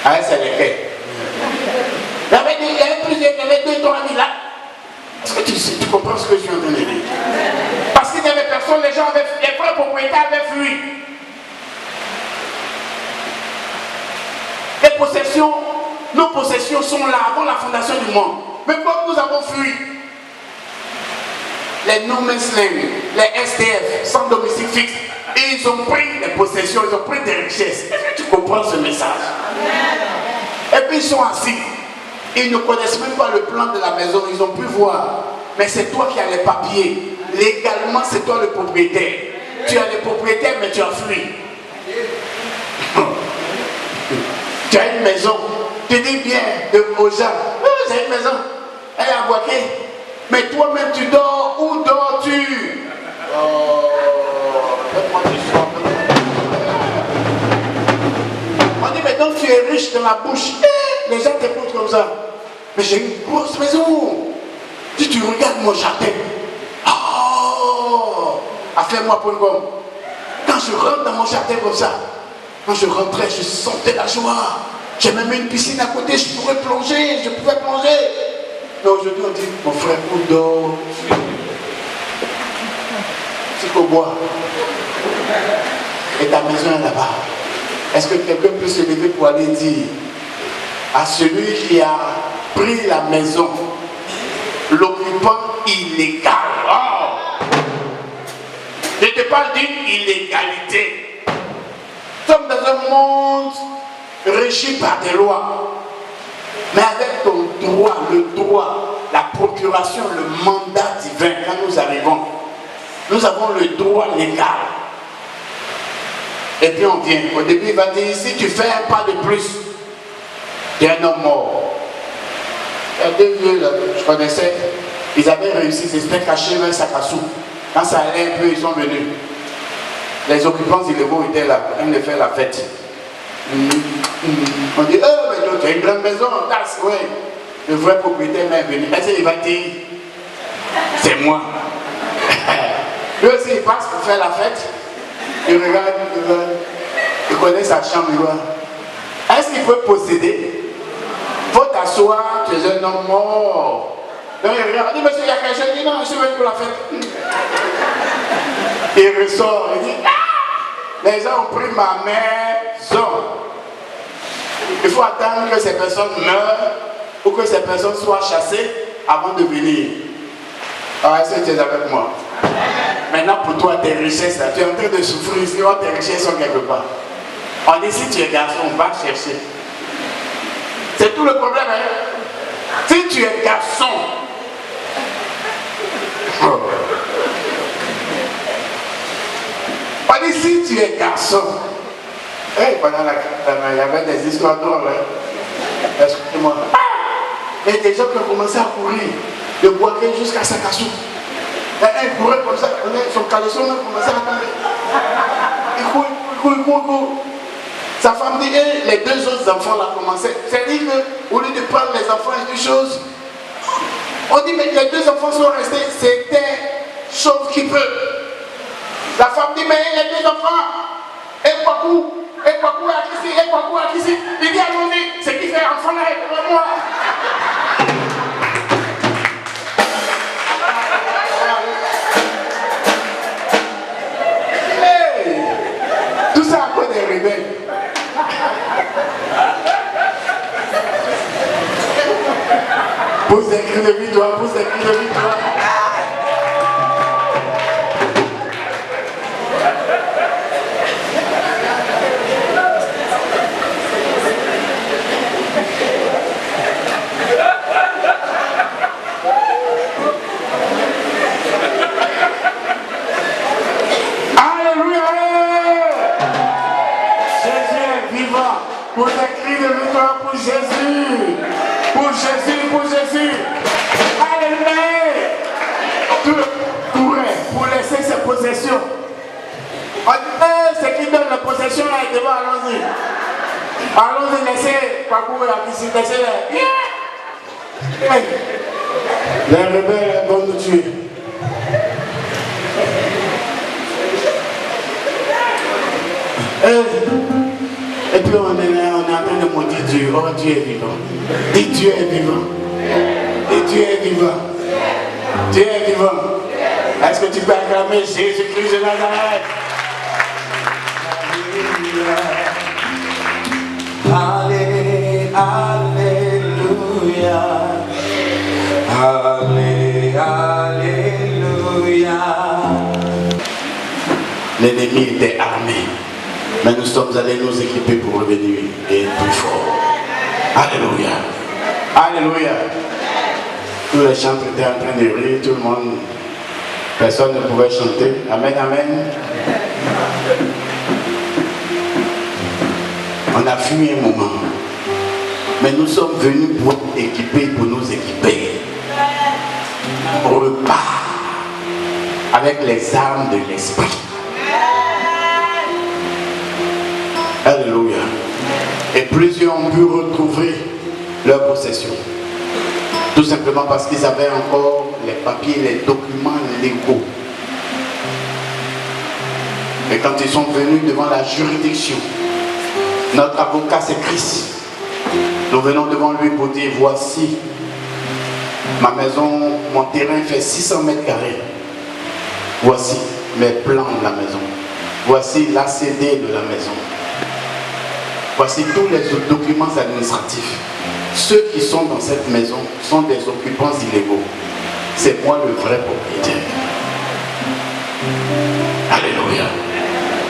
Ah, c'est lequel? Il y avait plusieurs, il y avait 2, 3 000 là. Est-ce que tu comprends ce que je suis en train de dire? Parce qu'il n'y avait personne, les gens avaient, les vrais propriétaires avaient fui. Les possessions, nos possessions sont là avant la fondation du monde. Mais comme nous avons fui, les no man's land, les SDF, sans domicile fixe, et ils ont pris les possessions, ils ont pris des richesses. Est-ce que tu comprends ce message? Et puis ils sont assis. Ils ne connaissent même pas le plan de la maison, ils ont pu voir. Mais c'est toi qui as les papiers. Légalement, c'est toi le propriétaire. Tu as les propriétaires, mais tu as fui. Tu as une maison. Tu dis bien aux gens, oh, j'ai une maison. Elle est à Boaké. Mais toi-même, tu dors. Où dors-tu? Oh, on dit, mais donc tu es riche dans la bouche. Les gens t'écoutent comme ça. Mais j'ai une grosse maison. Si tu regardes mon jardin. Oh, affaire-moi.com. Quand je rentre dans mon jardin comme ça, quand je rentrais, je sentais la joie. J'ai même une piscine à côté, je pourrais plonger, je pouvais plonger. Mais aujourd'hui, on dit, mon frère, où dors-tu? C'est qu'au bois. Et ta maison est là-bas. Est-ce que quelqu'un peut se lever pour aller dire à celui qui a pris la maison, l'occupant illégal? Oh. Je te parle d'une illégalité. Nous sommes dans un monde régi par des lois. Mais avec ton droit, le droit, la procuration, le mandat divin, quand nous arrivons, nous avons le droit légal. Et puis on vient. Au début, il va dire, si tu fais un pas de plus, tu es un homme mort. Il y a 2 vieux, là, je connaissais, ils avaient réussi, ils étaient cachés dans un sac à sous. Quand ça allait un peu, ils sont venus. Les occupants illégaux étaient là, en train de faire la fête. On dit, oh, mais tu as une grande maison, tasse, oui. Le vrai propriétaire m'est venu. Est-ce qu'il va dire, c'est moi? Lui aussi, il passe pour faire la fête. Il regarde, il connaît sa chambre, il voit. Est-ce qu'il peut posséder? Il faut t'asseoir, tu es un homme mort. Donc il regarde, il dit, monsieur, il y a quelque chose. Il dit, non, je suis venu pour la fête. Il ressort, il dit, ah! Les gens ont pris ma maison. Il faut attendre que ces personnes meurent ou que ces personnes soient chassées avant de venir. Alors, est-ce que tu es avec moi? Maintenant, pour toi, tes richesses, là, tu es en train de souffrir, sinon tes richesses sont quelque part. On dit, si tu es garçon, on va chercher. C'est tout le problème, hein? Si tu es garçon, on dit, si tu es garçon, Hey, pendant il y avait des histoires drôles. Hein. Excusez-moi. Et des gens qui ont commencé à courir de Boaké jusqu'à Sakassou. Il courait comme ça, son caleçon a commencé à tomber. Il court. Sa femme dit, les deux autres enfants là commençaient. C'est-à-dire qu'au lieu de prendre les enfants et des choses, on dit, mais les deux enfants sont restés, c'était chose qui peut. La femme dit, mais les deux enfants, et Kwaku à Kissi. Il dit, allons-y, ce qui fait enfant là est devant moi. Hey, tout ça à cause des rebelles. Pose des cris de victoire, pose des cris de victoire. Pour les cris de victoire pour Jésus. Pour Jésus. Alléluia. Pour laisser ses possessions. Ce qui donne la possession là est devant, allons-y. Allons-y, laissez Kwaku la visite, laissez-les. Les rebelles vont nous tuer. Et puis on est là, on est en train de maudire Dieu. Oh, Dieu est vivant. Et Dieu est vivant. Et Dieu est vivant. Dieu est vivant. Est-ce que tu peux acclamer Jésus-Christ de Nazareth? Alléluia. L'ennemi était armé. Mais nous sommes allés nous équiper pour revenir et être plus fort. Alléluia. Alléluia. Tous les chantres étaient en train de rire, tout le monde. Personne ne pouvait chanter. Amen, amen. On a fui un moment. Mais nous sommes venus pour équiper, pour nous équiper. On repart avec les armes de l'esprit. Alléluia. Et plusieurs ont pu retrouver leur possession. Tout simplement parce qu'ils avaient encore les papiers, les documents légaux. Et quand ils sont venus devant la juridiction, notre avocat c'est Christ. Nous venons devant lui pour dire, voici ma maison, mon terrain fait 600 mètres carrés. Voici mes plans de la maison. Voici l'ACD de la maison. Voici tous les documents administratifs. Ceux qui sont dans cette maison sont des occupants illégaux. C'est moi le vrai propriétaire. Alléluia.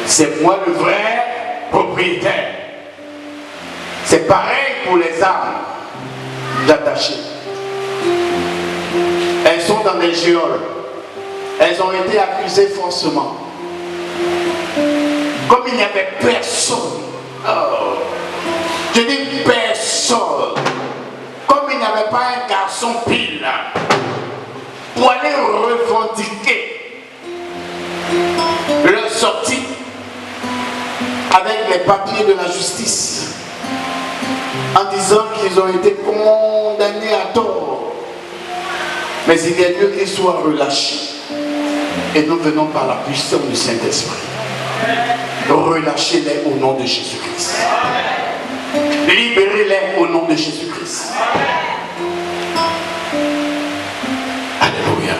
C'est moi le vrai propriétaire. C'est pareil pour les armes attachées. Elles sont dans des géoles. Elles ont été accusées faussement. Comme il n'y avait personne. Oh, je dis personne. Comme il n'y avait pas un garçon pile pour aller revendiquer leur sortie avec les papiers de la justice en disant qu'ils ont été condamnés à tort. Mais il est mieux qu'ils soient relâchés. Et nous venons par la puissance du Saint-Esprit. Relâchez-les au nom de Jésus-Christ. Libérez-les au nom de Jésus-Christ. Alléluia.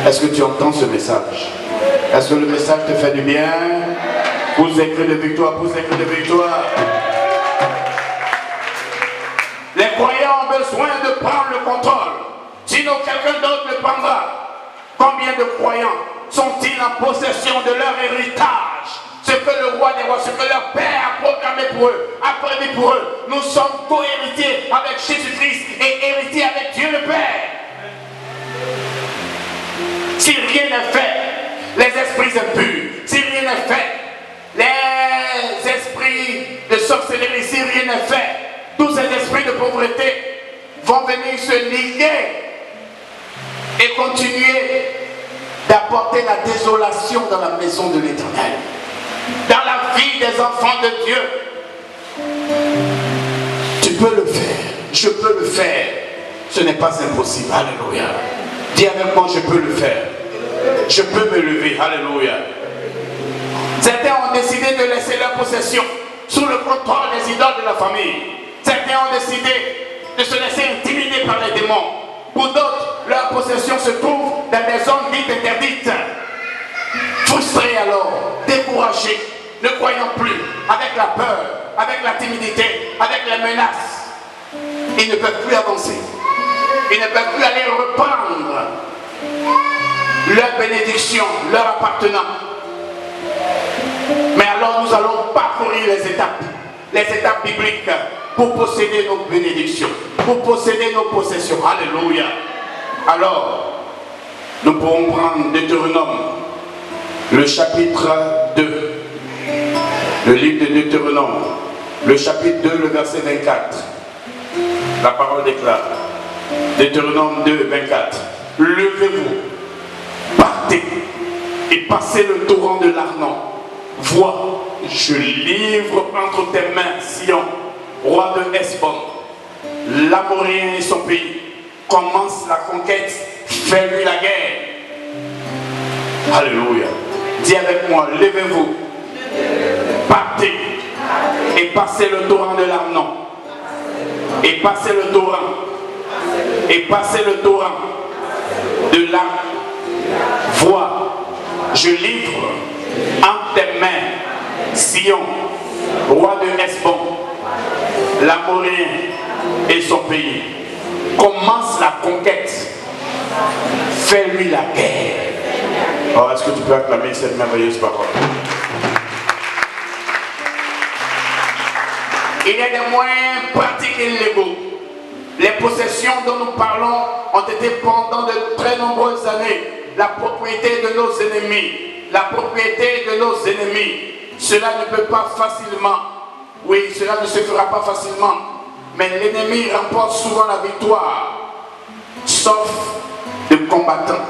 Est-ce que tu entends ce message? Est-ce que le message te fait du bien? Pousse des cris de victoire, pousse des cris de victoire. Les croyants ont besoin de prendre le contrôle. Sinon quelqu'un d'autre le prendra. Combien de croyants sont-ils en possession de leur héritage? Ce que le roi des rois, ce que leur père a programmé pour eux, a prévu pour eux. Nous sommes co-héritiers avec Jésus-Christ et héritiers avec Dieu le Père. Si rien n'est fait, les esprits impurs, si rien n'est fait, les esprits pauvreté vont venir se liguer et continuer d'apporter la désolation dans la maison de l'Éternel, dans la vie des enfants de Dieu. Tu peux le faire, je peux le faire, ce n'est pas impossible. Alléluia. Dis avec moi, je peux le faire, je peux me lever. Alléluia. Certains ont décidé de laisser leur possession sous le contrôle des idoles de la famille. Certains ont décidé de se laisser intimider par les démons. Pour d'autres, leur possession se trouve dans des zones dites interdites. Frustrés alors, découragés, ne croyant plus, avec la peur, avec la timidité, avec les menaces, ils ne peuvent plus avancer. Ils ne peuvent plus aller reprendre leur bénédiction, leur appartenance. Mais alors nous allons parcourir les étapes bibliques pour posséder nos bénédictions, pour posséder nos possessions. Alléluia. Alors, nous pourrons prendre Deutéronome, le chapitre 2, le livre de Deutéronome, le chapitre 2, le verset 24. La parole déclare, Deutéronome 2, 24. Levez-vous, partez et passez le torrent de l'Arnon. Vois, je livre entre tes mains Sion, roi de Hesbon, l'Amorien et son pays. Commence la conquête, fais-lui la guerre. Alléluia. Dis avec moi, levez-vous, partez et passez le torrent de l'Arnon. Et passez le torrent. Et passez le torrent de la voie. Je livre entre tes mains Sion, roi de Hesbon, l'Amorien et son pays. Commence la conquête. Fais-lui la guerre. Alors, est-ce que tu peux acclamer cette merveilleuse parole? Il y a des moyens pratiques et légaux. Les possessions dont nous parlons ont été pendant de très nombreuses années la propriété de nos ennemis. La propriété de nos ennemis. Cela ne peut pas facilement. Oui, cela ne se fera pas facilement. Mais l'ennemi remporte souvent la victoire. Sauf le combattant.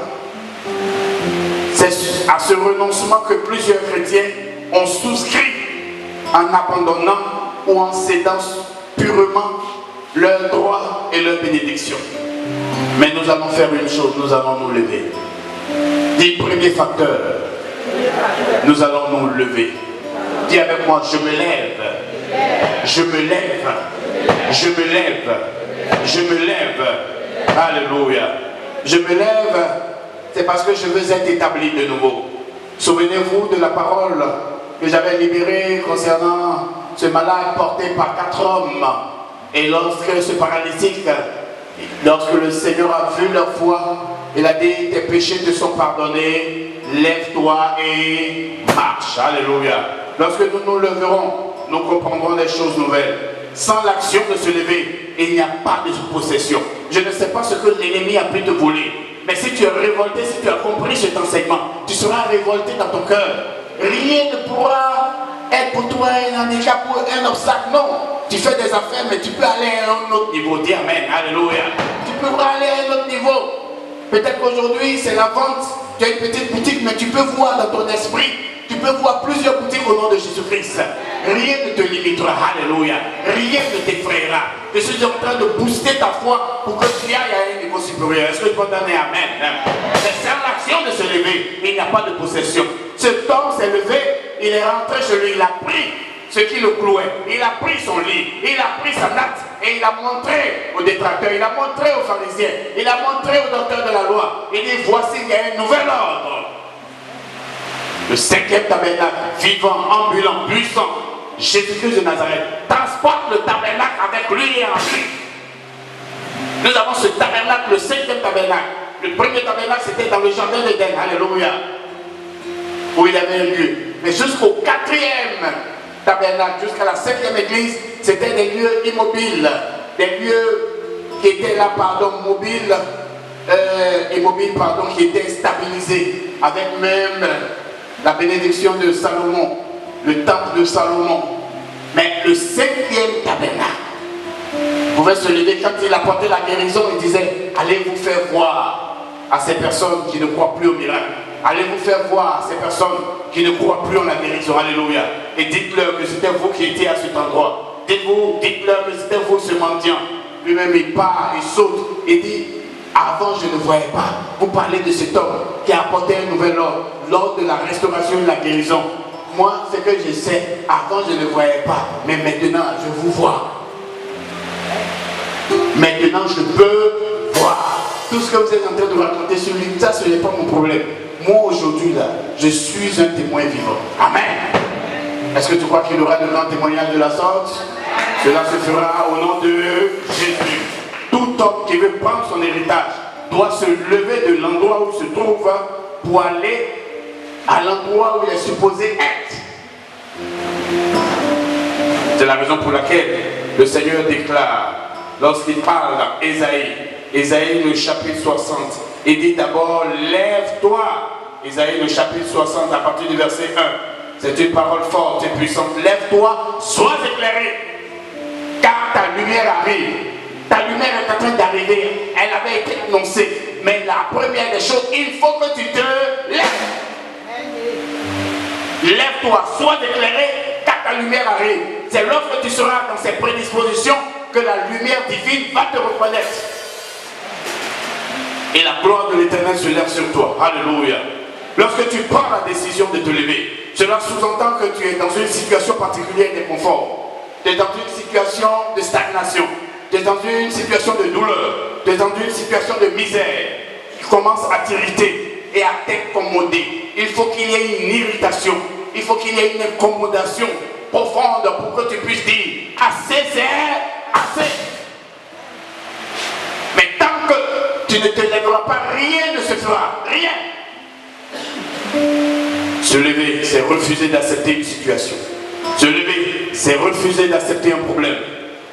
C'est à ce renoncement que plusieurs chrétiens ont souscrit en abandonnant ou en cédant purement leurs droits et leurs bénédictions. Mais nous allons faire une chose, nous allons nous lever. Dis premier facteur, nous allons nous lever. Dis avec moi, je me lève, je me lève, je me lève, je me lève. Alléluia. Je me lève, c'est parce que je veux être établi de nouveau. Souvenez-vous de la parole que j'avais libérée concernant ce malade porté par 4 hommes. Et lorsque ce paralytique, lorsque le Seigneur a vu leur foi, il a dit, tes péchés te sont pardonnés, lève-toi et marche. Alléluia. Lorsque nous nous leverons, nous comprendrons des choses nouvelles. Sans l'action de se lever, il n'y a pas de possession. Je ne sais pas ce que l'ennemi a pu te voler. Mais si tu es révolté, si tu as compris cet enseignement, tu seras révolté dans ton cœur. Rien ne pourra être pour toi un handicap ou un obstacle. Non, tu fais des affaires, mais tu peux aller à un autre niveau. Dis Amen, Alléluia. Tu peux aller à un autre niveau. Peut-être qu'aujourd'hui, c'est la vente. Tu as une petite boutique, mais tu peux voir dans ton esprit. Tu peux voir plusieurs boutiques au nom de Jésus-Christ. Rien ne te limitera. Alléluia. Rien ne t'effrayera. Je suis en train de booster ta foi pour que tu ailles à un niveau supérieur. Est-ce que tu peux donner Amen? C'est sans l'action de se lever. Il n'y a pas de possession. Cet homme s'est levé. Il est rentré chez lui. Il a pris ce qui le clouait. Il a pris son lit. Il a pris sa natte. Et il a montré aux détracteurs. Il a montré aux pharisiens. Il a montré aux docteurs de la loi. Il dit, voici, il y a un nouvel ordre. Le 5e tabernacle, vivant, ambulant, puissant, Jésus-Christ de Nazareth, transporte le tabernacle avec lui et en lui. Nous avons ce tabernacle, le 5e tabernacle. Le premier tabernacle, c'était dans le jardin d'Éden, alléluia, où il y avait un lieu. Mais jusqu'au 4e tabernacle, jusqu'à la 5e église, c'était des lieux immobiles, des lieux qui étaient là, mobiles, qui étaient stabilisés, avec même la bénédiction de Salomon, le temple de Salomon. Mais le 5e tabernacle, vous pouvait se lever quand il apportait la guérison, il disait, allez vous faire voir à ces personnes qui ne croient plus au miracle. Allez vous faire voir à ces personnes qui ne croient plus en la guérison. Alléluia. Et dites-leur que c'était vous qui étiez à cet endroit. Dites-leur que c'était vous ce mendiant. Lui-même il part, il saute et dit, avant je ne voyais pas. Vous parlez de cet homme qui a apporté un nouvel ordre lors de la restauration et de la guérison. Moi, ce que je sais, avant je ne voyais pas, mais maintenant je vous vois. Maintenant je peux voir. Tout ce que vous êtes en train de raconter sur lui, ça ce n'est pas mon problème. Moi aujourd'hui là, je suis un témoin vivant. Amen. Est-ce que tu crois qu'il y aura de grands témoignages de la sorte? Cela se fera au nom de Jésus. Tout homme qui veut prendre son héritage doit se lever de l'endroit où il se trouve pour aller à l'endroit où il est supposé être. C'est la raison pour laquelle le Seigneur déclare, lorsqu'il parle dans Ésaïe le chapitre 60, il dit d'abord, lève-toi. Ésaïe le chapitre 60 à partir du verset 1. C'est une parole forte et puissante. Lève-toi, sois éclairé, car ta lumière arrive. Ta lumière est en train d'arriver. Elle avait été annoncée. Mais la première des choses, il faut que tu te lèves. Lève-toi, sois éclairé, car ta lumière arrive. C'est lorsque tu seras dans ces prédispositions que la lumière divine va te reconnaître. Et la gloire de l'Éternel se lève sur toi. Alléluia. Lorsque tu prends la décision de te lever, cela sous-entend que tu es dans une situation particulière d'inconfort. Tu es dans une situation de stagnation. Tu es dans une situation de douleur. Tu es dans une situation de misère. Tu commences à t'irriter et à t'accommoder. Il faut qu'il y ait une irritation. Il faut qu'il y ait une incommodation profonde pour que tu puisses dire assez, c'est assez. Mais tant que tu ne te lèveras pas, rien ne se fera. Rien. Se lever, c'est refuser d'accepter une situation. Se lever, c'est refuser d'accepter un problème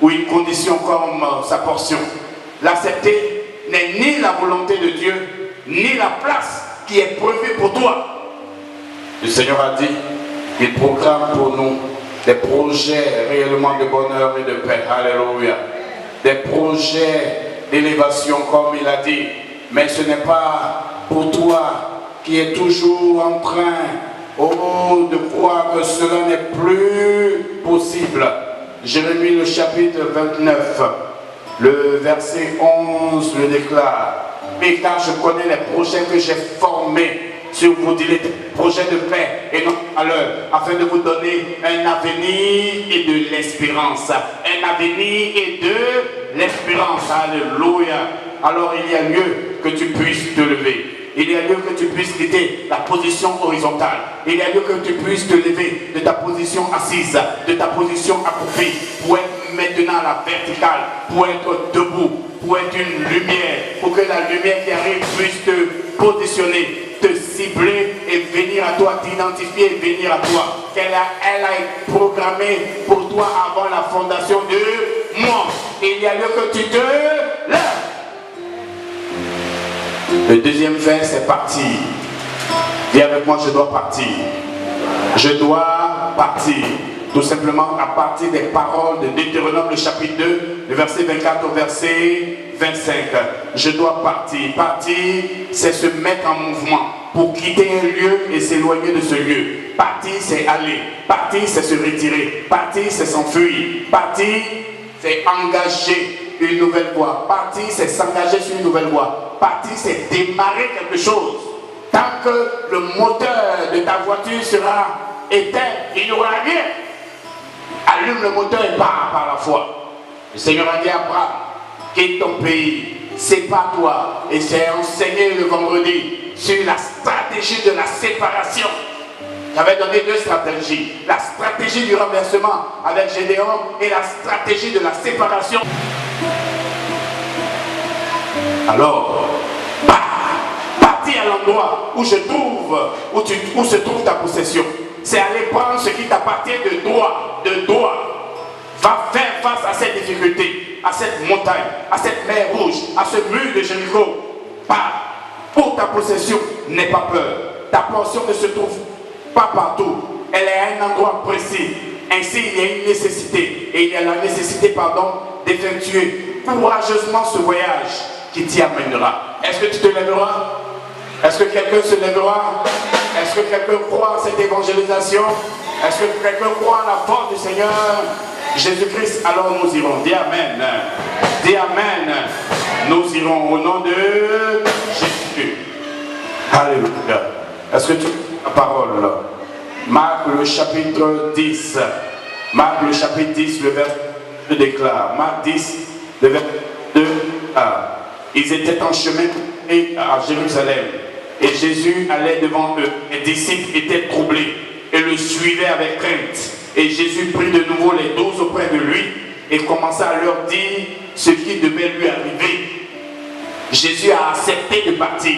ou une condition comme sa portion. L'accepter n'est ni la volonté de Dieu, ni la place qui est prévue pour toi. Le Seigneur a dit qu'il programme pour nous des projets réellement de bonheur et de paix. Alléluia. Des projets d'élévation comme il a dit. Mais ce n'est pas pour toi qui est toujours en train de croire que cela n'est plus possible. Jérémie le chapitre 29, le verset 11 le déclare. Mais car je connais les projets que j'ai formés sur vous, dit les projets de paix et non à l'heure, afin de vous donner un avenir et de l'espérance. Un avenir et de l'espérance. Alléluia. Alors il y a lieu que tu puisses te lever. Il y a lieu que tu puisses quitter la position horizontale. Il y a lieu que tu puisses te lever de ta position assise, de ta position accroupie, pour être maintenant à la verticale, pour être debout, pour être une lumière, pour que la lumière qui arrive puisse te positionner, te cibler et venir à toi, t'identifier et venir à toi. Elle a été programmée pour toi avant la fondation de moi. Il y a lieu que tu te lèves. Le deuxième fait, c'est partir. Dis avec moi, je dois partir. Je dois partir. Tout simplement à partir des paroles de Deutéronome, le chapitre 2, le verset 24 au verset 25. Je dois partir. Partir, c'est se mettre en mouvement pour quitter un lieu et s'éloigner de ce lieu. Partir, c'est aller. Partir, c'est se retirer. Partir, c'est s'enfuir. Partir, c'est engager une nouvelle voie. Partir, c'est s'engager sur une nouvelle voie. Partir, c'est démarrer quelque chose. Tant que le moteur de ta voiture sera éteint, il n'y aura rien. Allume le moteur et pars par la foi. Le Seigneur a dit à Abraham, quitte ton pays, sépare-toi. Et c'est enseigné le vendredi sur la stratégie de la séparation. J'avais donné deux stratégies. La stratégie du renversement avec Gédéon et la stratégie de la séparation. Alors, partir à l'endroit où se trouve ta possession. C'est aller prendre ce qui t'appartient de droit. Va faire face à cette difficulté, à cette montagne, à cette mer rouge, à ce mur de Jéricho. Pars pour ta possession, n'aie pas peur. Ta portion ne se trouve pas partout. Elle est à un endroit précis. Ainsi, il y a une nécessité. Et il y a la nécessité, d'effectuer courageusement ce voyage qui t'y amènera. Est-ce que tu te lèveras? Est-ce que quelqu'un se lèvera? Est-ce que quelqu'un croit en cette évangélisation? Est-ce que quelqu'un croit en la force du Seigneur Jésus-Christ? Alors nous irons. Dis Amen. Dis Amen. Nous irons au nom de Jésus. Alléluia. Est-ce que tu as la parole? Marc le chapitre 10. Marc le chapitre 10, le verset 2 déclare. Marc 10, le verset 2. Ils étaient en chemin à Jérusalem. Et Jésus allait devant eux. Les disciples étaient troublés et le suivaient avec crainte. Et Jésus prit de nouveau les 12 auprès de lui et commença à leur dire ce qui devait lui arriver. Jésus a accepté de partir.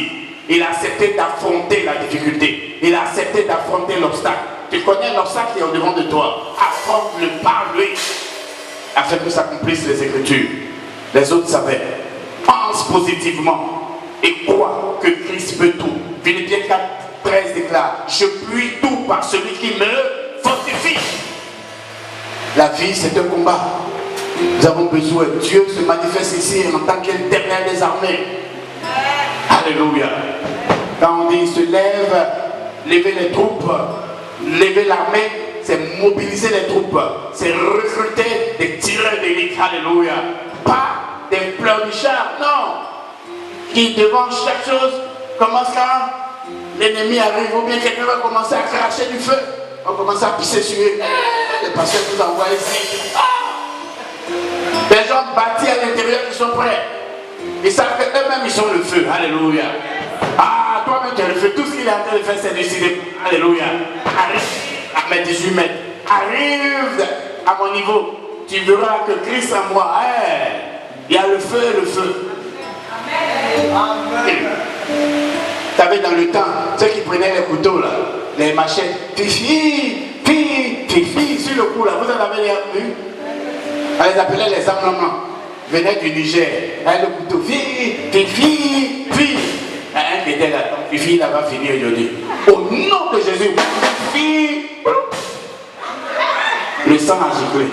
Il a accepté d'affronter la difficulté. Il a accepté d'affronter l'obstacle. Tu connais l'obstacle qui est au-devant de toi. Affronte-le par lui afin que s'accomplissent les Écritures. Les autres savaient. Pense positivement et crois que Christ peut tout. Philippiens 4, 13 déclare: je puis tout par celui qui me fortifie. La vie, c'est un combat. Nous avons besoin. Dieu se manifeste ici en tant qu'Éternel des armées. Alléluia. Quand on dit se lève, lever les troupes, lever l'armée, c'est mobiliser les troupes, c'est recruter des tireurs d'élite. Alléluia. Pas des pleurnichards, non. Qui devant chaque chose commence quand l'ennemi arrive, ou bien quelqu'un va commencer à cracher du feu, on commence à pisser sur eux. Les pasteurs nous envoient ici. Des gens bâtis à l'intérieur qui sont prêts. Ils savent qu'eux-mêmes ils sont le feu. Alléluia. Ah, toi-même tu es le feu. Tout ce qu'il est en train de faire, c'est décider. Alléluia. Arrive à mes 18 mètres. Arrive à mon niveau. Tu verras que Christ en moi. Il y a le feu et le feu. Amen. Tu avais dans le temps ceux qui prenaient les couteaux là, les machettes. Fifi, sur le coup là. Vous en avez vu? On les appelait les âmes venaient du Niger. Le couteau, Fifi. Un qui était là, donc Fifi là va finir aujourd'hui. Au nom de Jésus, Fifi. Le sang a giclé.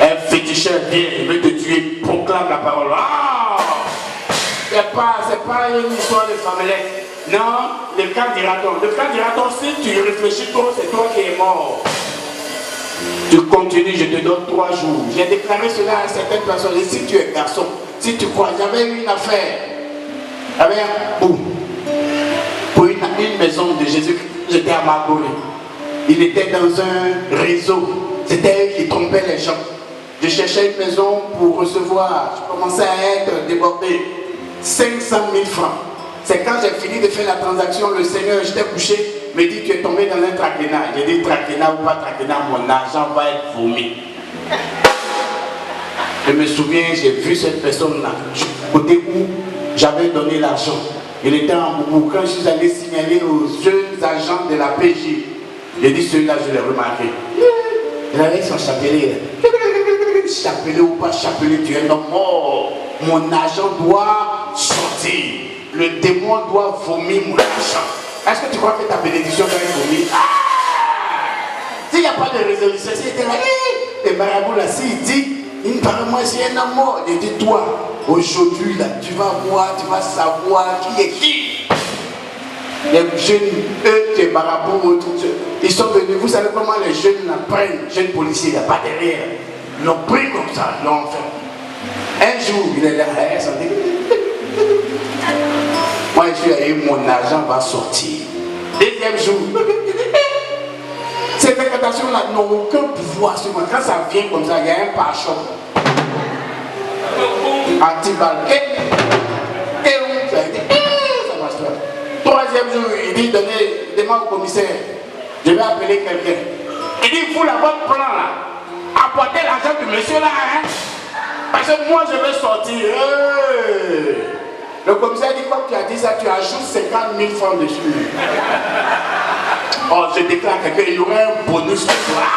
Un féticheur vient, il veut te tuer, proclame la parole. Ah! C'est pas une histoire de famille. Non, le camp dira-t-on. Le camp dira-t-on, si tu réfléchis trop, c'est toi qui es mort. Tu continues, je te donne 3 jours. J'ai déclaré cela à certaines personnes. Et si tu es garçon, si tu crois, j'avais eu une affaire. J'avais un boum. Pour une maison de Jésus, j'étais à Margoulé. Il était dans un réseau. C'était eux qui trompaient les gens. Je cherchais une maison pour recevoir. Je commençais à être débordé. 500 000 francs. C'est quand j'ai fini de faire la transaction, le Seigneur, j'étais couché, me dit: tu es tombé dans un traquenard. J'ai dit: traquenard ou pas traquenard, mon argent va être vomi. Je me souviens, j'ai vu cette personne-là, côté où j'avais donné l'argent. Il était en boubou. Quand je suis allé signaler aux jeunes agents de la PJ, j'ai dit: celui-là, je l'ai remarqué. Il avait son chapelet. Chapelet ou pas chapelet, tu es un homme mort. Mon argent doit sortir. Le démon doit vomir mon argent. Est-ce que tu crois que ta bénédiction doit être vomie? S'il n'y a pas de résolution, s'il était là, et marabout là, s'il dit, il me paraît moi c'est un homme mort. Il dit: toi, aujourd'hui là, tu vas voir, tu vas savoir qui est qui. Les jeunes, eux, les marabouts, ils sont venus. Vous savez comment les jeunes prennent, jeunes policiers, il n'y a pas derrière. Ils l'ont pris comme ça, ils l'ont fait. Un jour, il est là, moi je suis allé, mon argent va sortir. Deuxième jour, ces fréquentations-là n'ont aucun pouvoir sur moi. Quand ça vient comme ça, il y a un pare-choc. Anti-balle. Ça marche pas. Troisième jour, il dit: demande au commissaire, je vais appeler quelqu'un. Il dit: vous, là, votre plan là, apportez l'argent de monsieur là, hein. Parce que moi je vais sortir. Le commissaire dit: comme tu as dit ça, tu ajoutes 50 000 francs dessus. Oh, je déclare qu'il y aurait un bonus ce soir.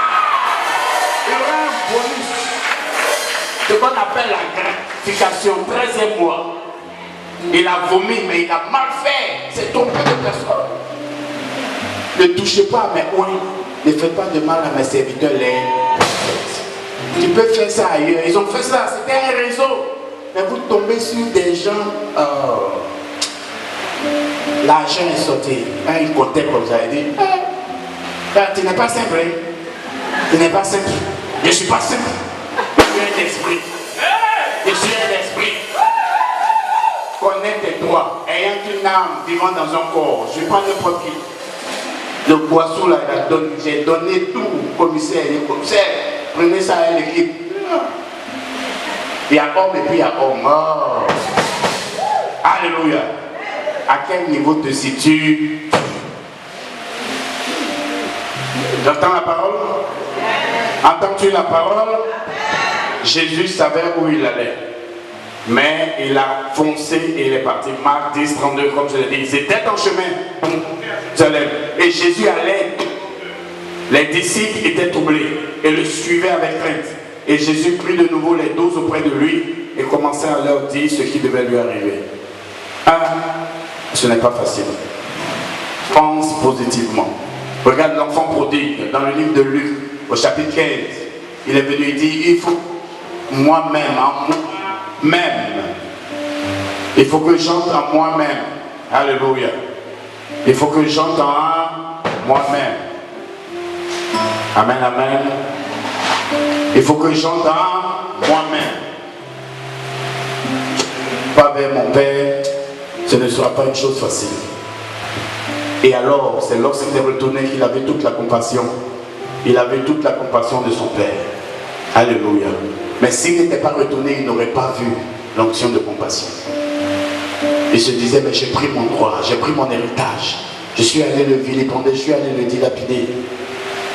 Il y aurait un bonus. Ce qu'on appelle la gratification, 13e mois. Il a vomi, mais il a mal fait. C'est trompé de personne. Ne touchez pas à mes oins. Ne faites pas de mal à mes serviteurs. Tu peux faire ça ailleurs. Ils ont fait ça, c'était un réseau. Mais vous tombez sur des gens, l'argent est sorti. Quand ils comptaient comme ça, ils disent, tu n'es pas simple. Tu n'es pas simple. Je ne suis pas simple. Je suis un esprit. Je suis un esprit. Connais tes droits. Ayant une âme vivant dans un corps. Je prends n'importe qui. Le poisson là, j'ai donné tout au commissaire. Le commissaire, prenez ça à l'équipe. Il y a homme et puis il y a homme. Oh. Alléluia. À quel niveau te situes? J'entends la parole? Entends-tu la parole? Jésus savait où il allait. Mais il a foncé et il est parti. Marc 10, 32, comme je l'ai dit. C'était en chemin pour Jérusalem. Et Jésus allait. Les disciples étaient troublés et le suivaient avec crainte. Et Jésus prit de nouveau les 12 auprès de lui et commençait à leur dire ce qui devait lui arriver. Ce n'est pas facile. Pense positivement. Regarde l'enfant prodigue dans le livre de Luc, au chapitre 15. Il est venu, il dit, il faut moi-même, en moi-même. Il faut que j'entre en moi-même. Alléluia. Il faut que j'entre en moi-même. Amen, amen. Il faut que j'entre en moi-même. Pas vers mon Père, ce ne sera pas une chose facile. Et alors, c'est lorsqu'il est retourné qu'il avait toute la compassion. Il avait toute la compassion de son Père. Alléluia. Mais s'il n'était pas retourné, il n'aurait pas vu l'onction de compassion. Il se disait, mais j'ai pris mon droit, j'ai pris mon héritage. Je suis allé le vilipender, je suis allé le dilapider.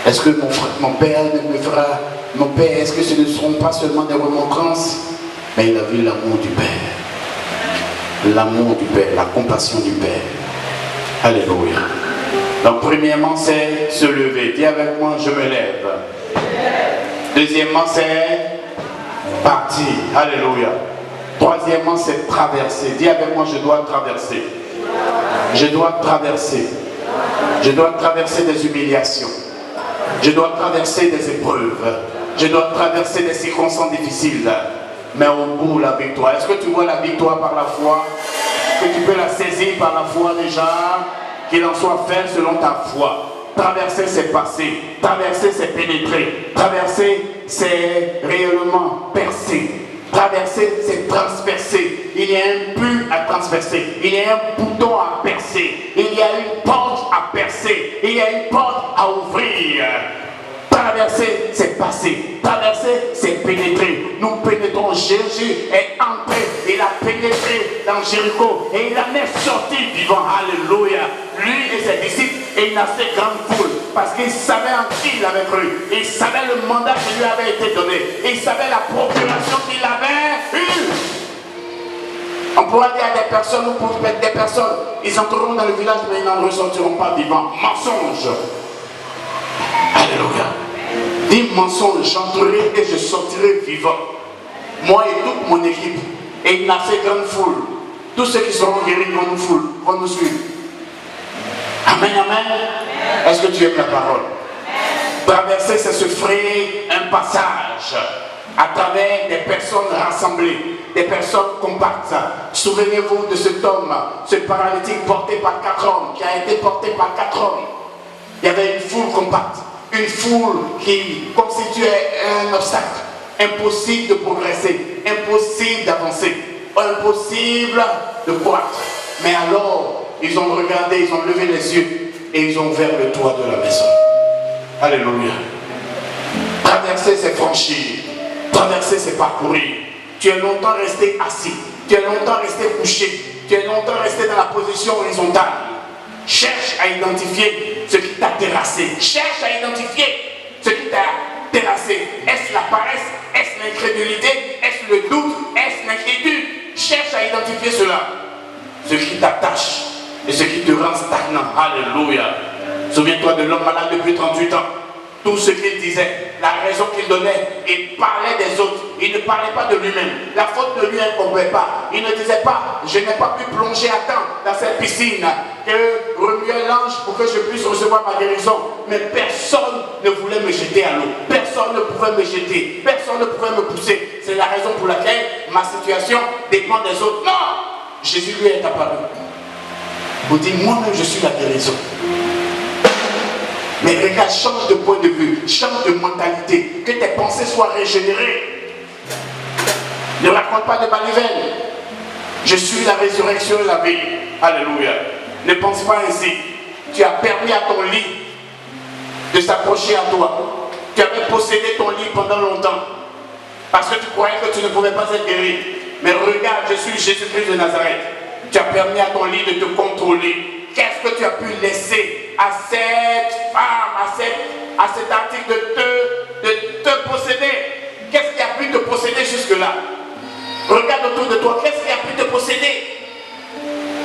Est-ce que mon Père me fera... Mon Père, est-ce que ce ne seront pas seulement des remontrances? Mais il a vu l'amour du Père. L'amour du Père, la compassion du Père. Alléluia. Donc premièrement, c'est se lever. Dis avec moi, je me lève. Deuxièmement, c'est partir. Alléluia. Troisièmement, c'est traverser. Dis avec moi, je dois traverser. Je dois traverser. Je dois traverser des humiliations. Je dois traverser des épreuves. Je dois traverser des circonstances difficiles. Mais au bout, la victoire. Est-ce que tu vois la victoire par la foi? Que tu peux la saisir par la foi déjà? Qu'il en soit fait selon ta foi. Traverser, c'est passer. Traverser, c'est pénétrer. Traverser, c'est réellement percer. Traverser, c'est transpercer. Il y a un but à transpercer. Il y a un bouton à percer. Il y a une porte à percer. Il y a une porte à ouvrir. Traverser, c'est passer. Traverser, c'est pénétrer. Nous pénétrons. Jésus est entré. Il a pénétré dans Jéricho. Et il en est sorti vivant. Alléluia. Lui et ses disciples. Et il a cette grande foule. Parce qu'il savait en qui il avait cru. Il savait le mandat qui lui avait été donné. Il savait la procuration qu'il avait eue. On pourra dire à des personnes, ou pour des personnes, ils entreront dans le village, mais ils n'en ressortiront pas vivants. Mensonge. Alléluia. Dis mensonge, j'entrerai et je sortirai vivant. Moi et toute mon équipe. Et il a fait grande foule. Tous ceux qui seront guéris vont nous suivre. Amen, amen. Est-ce que tu aimes la parole? Traverser, c'est se frayer un passage à travers des personnes rassemblées, des personnes compactes. Souvenez-vous de cet homme, ce paralytique porté par 4 hommes, qui a été porté par 4 hommes. Il y avait une foule compacte, une foule qui constituait un obstacle. Impossible de progresser, impossible d'avancer, impossible de croître. Mais alors, ils ont regardé, ils ont levé les yeux et ils ont ouvert le toit de la maison. Alléluia. Traverser, c'est franchir. Traverser, c'est parcourir. Tu es longtemps resté assis. Tu es longtemps resté couché. Tu es longtemps resté dans la position horizontale. Cherche à identifier ce qui t'a terrassé. Cherche à identifier ce qui t'a terrassé. Est-ce la paresse? Est-ce l'incrédulité? Est-ce le doute? Est-ce l'inquiétude? Cherche à identifier cela. Ce qui t'attache et ce qui te rend stagnant. Alléluia. Souviens-toi de l'homme malade depuis 38 ans. Tout ce qu'il disait, la raison qu'il donnait, il parlait des autres. Il ne parlait pas de lui-même. La faute de lui n'incombait pas. Il ne disait pas, je n'ai pas pu plonger à temps dans cette piscine que remuait l'ange pour que je puisse recevoir ma guérison. Mais personne ne voulait me jeter à l'eau. Personne personne ne pouvait me jeter, personne ne pouvait me pousser. C'est la raison pour laquelle ma situation dépend des autres. Non! Jésus lui est apparu. Vous dites, moi-même je suis la guérison. Mais regarde, change de point de vue, change de mentalité, que tes pensées soient régénérées. Ne raconte pas de balivelles. Je suis la résurrection et la vie. Alléluia. Ne pense pas ainsi. Tu as permis à ton lit de s'approcher à toi. Tu avais possédé ton lit pendant longtemps. Parce que tu croyais que tu ne pouvais pas être guéri. Mais regarde, je suis Jésus-Christ de Nazareth. Tu as permis à ton lit de te contrôler. Qu'est-ce que tu as pu laisser à cette femme, à cet article de te posséder? Qu'est-ce qui a pu te posséder jusque-là? Regarde autour de toi, qu'est-ce qui a pu te posséder?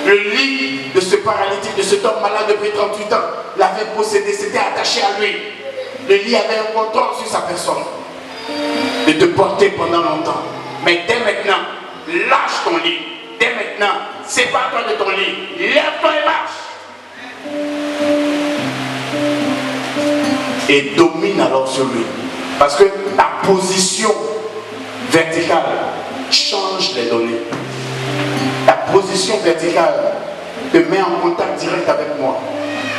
Le lit de ce paralytique, de cet homme malade depuis 38 ans, l'avait possédé, s'était attaché à lui. Le lit avait un contrôle sur sa personne. De te porter pendant longtemps. Mais dès maintenant, lâche ton lit. Dès maintenant, sépare-toi de ton lit. Lève-toi et marche. Et domine alors sur lui. Parce que ta position verticale change les données. Ta position verticale te met en contact direct avec moi.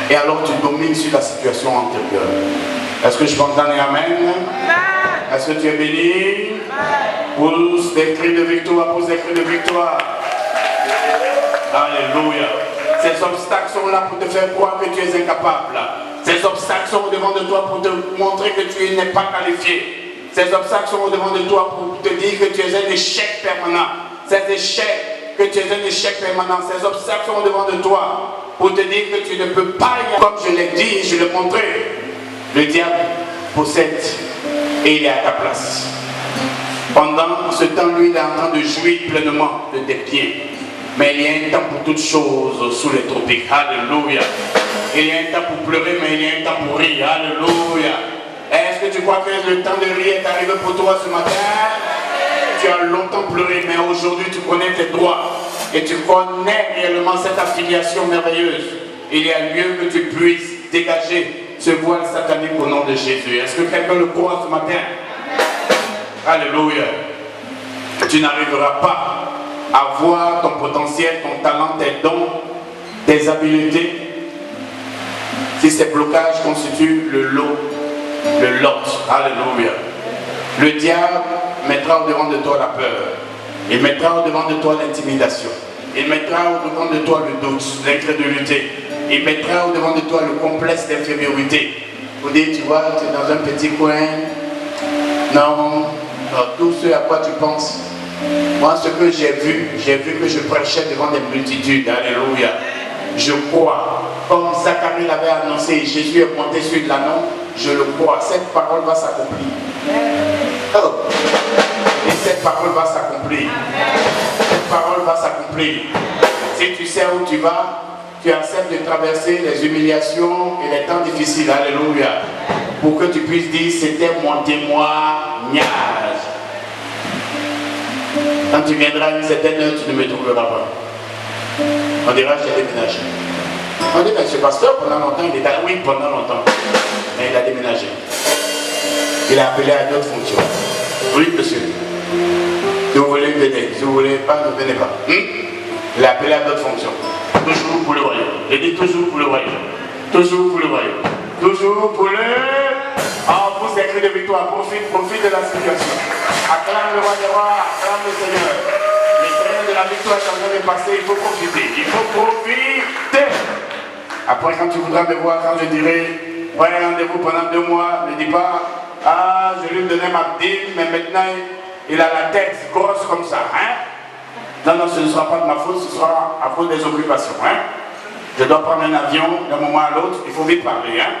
Et alors tu domines sur la situation antérieure. Est-ce que je peux entendre un amen? Est-ce que tu es béni? Pousse des cris de victoire, pousse des cris de victoire. Alléluia. Ces obstacles sont là pour te faire croire que tu es incapable. Ces obstacles sont au-devant de toi pour te montrer que tu n'es pas qualifié. Ces obstacles sont au-devant de toi pour te dire que tu es un échec permanent. Ces échecs, que tu es un échec permanent. Ces obstacles sont au-devant de toi pour te dire que tu ne peux pas y aller. Comme je l'ai dit, je l'ai montré, le diable possède et il est à ta place. Pendant ce temps, lui, il est en train de jouir pleinement de tes pieds. Mais il y a un temps pour toutes choses sous les tropiques. Alléluia. Il y a un temps pour pleurer, mais il y a un temps pour rire. Alléluia. Est-ce que tu crois que le temps de rire est arrivé pour toi ce matin? Tu as longtemps pleuré, mais aujourd'hui tu connais tes droits. Et tu connais réellement cette affiliation merveilleuse. Il y a lieu que tu puisses dégager ce voile satanique au nom de Jésus. Est-ce que quelqu'un le croit ce matin? Alléluia. Tu n'arriveras pas à voir ton potentiel, ton talent, tes dons, tes habiletés, si ces blocages constituent le lot. Alléluia. Le diable mettra au-devant de toi la peur. Il mettra au-devant de toi l'intimidation. Il mettra au-devant de toi le doute, l'incrédulité. Il mettra au-devant de toi le complexe d'infériorité. Vous dites, tu vois, tu es dans un petit coin. Non, tout ce à quoi tu penses. Moi, ce que j'ai vu que je prêchais devant des multitudes. Alléluia. Je crois, comme Zacharie l'avait annoncé, Jésus est monté sur l'anneau, je le crois, cette parole va s'accomplir. Oh. Et cette parole va s'accomplir. Cette parole va s'accomplir. Si tu sais où tu vas, tu acceptes de traverser les humiliations et les temps difficiles. Alléluia. Pour que tu puisses dire, c'était mon témoignage. Quand tu viendras à une certaine heure, tu ne me trouveras pas. On dira, j'ai déménagé. On dit, mais ce pasteur, pendant longtemps, il était là. Oui, pendant longtemps. Mais il a déménagé. Il a appelé à d'autres fonctions. Oui, monsieur. Si vous voulez, venez. Si vous ne voulez pas, ne venez pas. Il a appelé à d'autres fonctions. Toujours pour le royaume. Il dit toujours pour le royaume. Toujours pour le royaume. Toujours pour le... Ah, pour ces cris de victoire, profite de la situation. Acclame le roi des rois, acclame le Seigneur. Les trains de la victoire est en train de passer, il faut profiter. Il faut profiter. Après, quand tu voudras me voir, quand je dirai, ouais, rendez-vous pendant 2 mois, ne dis pas, ah, je lui donnais ma dîme, mais maintenant, il a la tête grosse comme ça. Hein? Non, non, ce ne sera pas de ma faute, ce sera à cause des occupations. Hein? Je dois prendre un avion d'un moment à l'autre, il faut vite parler. Hein?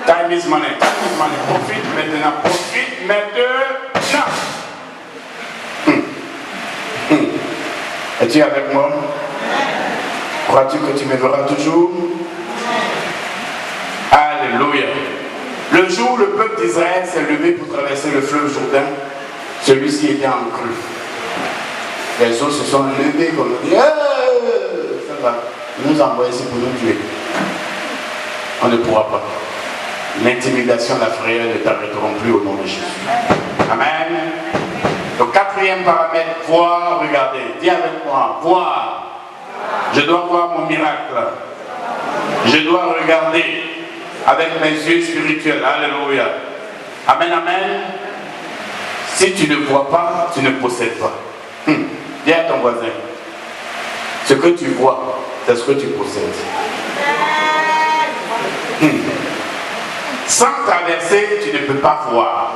Time is money, time is money. Profite maintenant, profite maintenant. Es-tu avec moi? Crois-tu que tu me verras toujours? Alléluia. Le jour où le peuple d'Israël s'est levé pour traverser le fleuve Jourdain, celui-ci était en crue. Les autres se sont levés comme on dit, ça va, nous envoie ici pour nous tuer. On ne pourra pas. L'intimidation, la frayeur ne t'arrêteront plus au nom de Jésus. Amen. Le quatrième paramètre, voir, regarder. Dis avec moi, voir. Je dois voir mon miracle. Je dois regarder avec mes yeux spirituels. Alléluia. Amen, amen. Si tu ne vois pas, tu ne possèdes pas. Dis à ton voisin. Ce que tu vois, c'est ce que tu possèdes. Sans traverser, tu ne peux pas voir.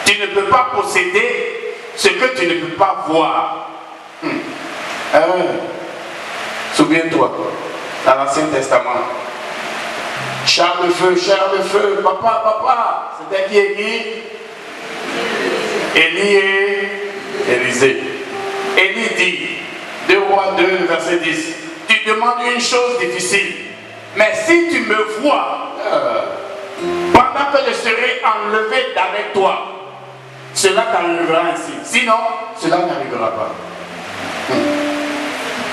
Tu ne peux pas posséder ce que tu ne peux pas voir. Souviens-toi, dans l'Ancien Testament, char de feu, papa, c'était qui et qui? Élie et Élisée. Élie dit, 2 Rois 2, verset 10, tu demandes une chose difficile, mais si tu me vois, pendant que je serai enlevé d'avec toi, cela t'arrivera ainsi. Sinon, cela n'arrivera pas.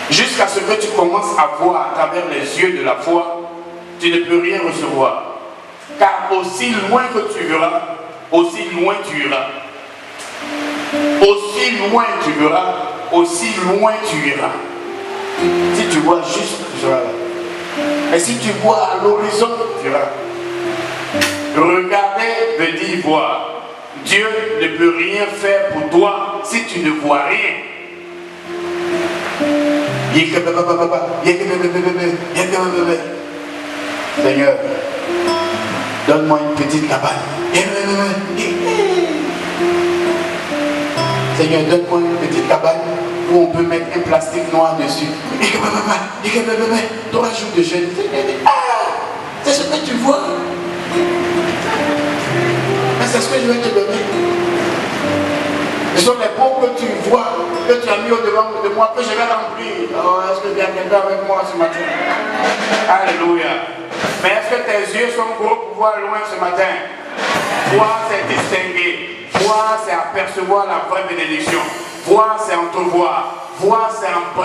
Jusqu'à ce que tu commences à voir à travers les yeux de la foi, tu ne peux rien recevoir. Car aussi loin que tu verras, aussi loin tu iras. Aussi loin tu verras, aussi loin tu iras. Si tu vois juste, tu seras là. Mais si tu vois à l'horizon, tu iras. Regarder veut dire voir. Dieu ne peut rien faire pour toi si tu ne vois rien. Seigneur, donne-moi une petite cabane. Seigneur, donne-moi une petite cabane où on peut mettre un plastique noir dessus. 3 jours de jeûne. C'est ce que tu vois. Mais c'est ce que je vais te donner. Ce sont les pots que tu vois, que tu as mis au-devant de moi, que je vais remplir. Oh, est-ce que tu as quelqu'un avec moi ce matin? Alléluia. Mais est-ce que tes yeux sont gros pour voir loin ce matin? Voir, c'est distinguer. Voir, c'est apercevoir la vraie bénédiction. Voir, c'est entrevoir. Voir, c'est embrasser.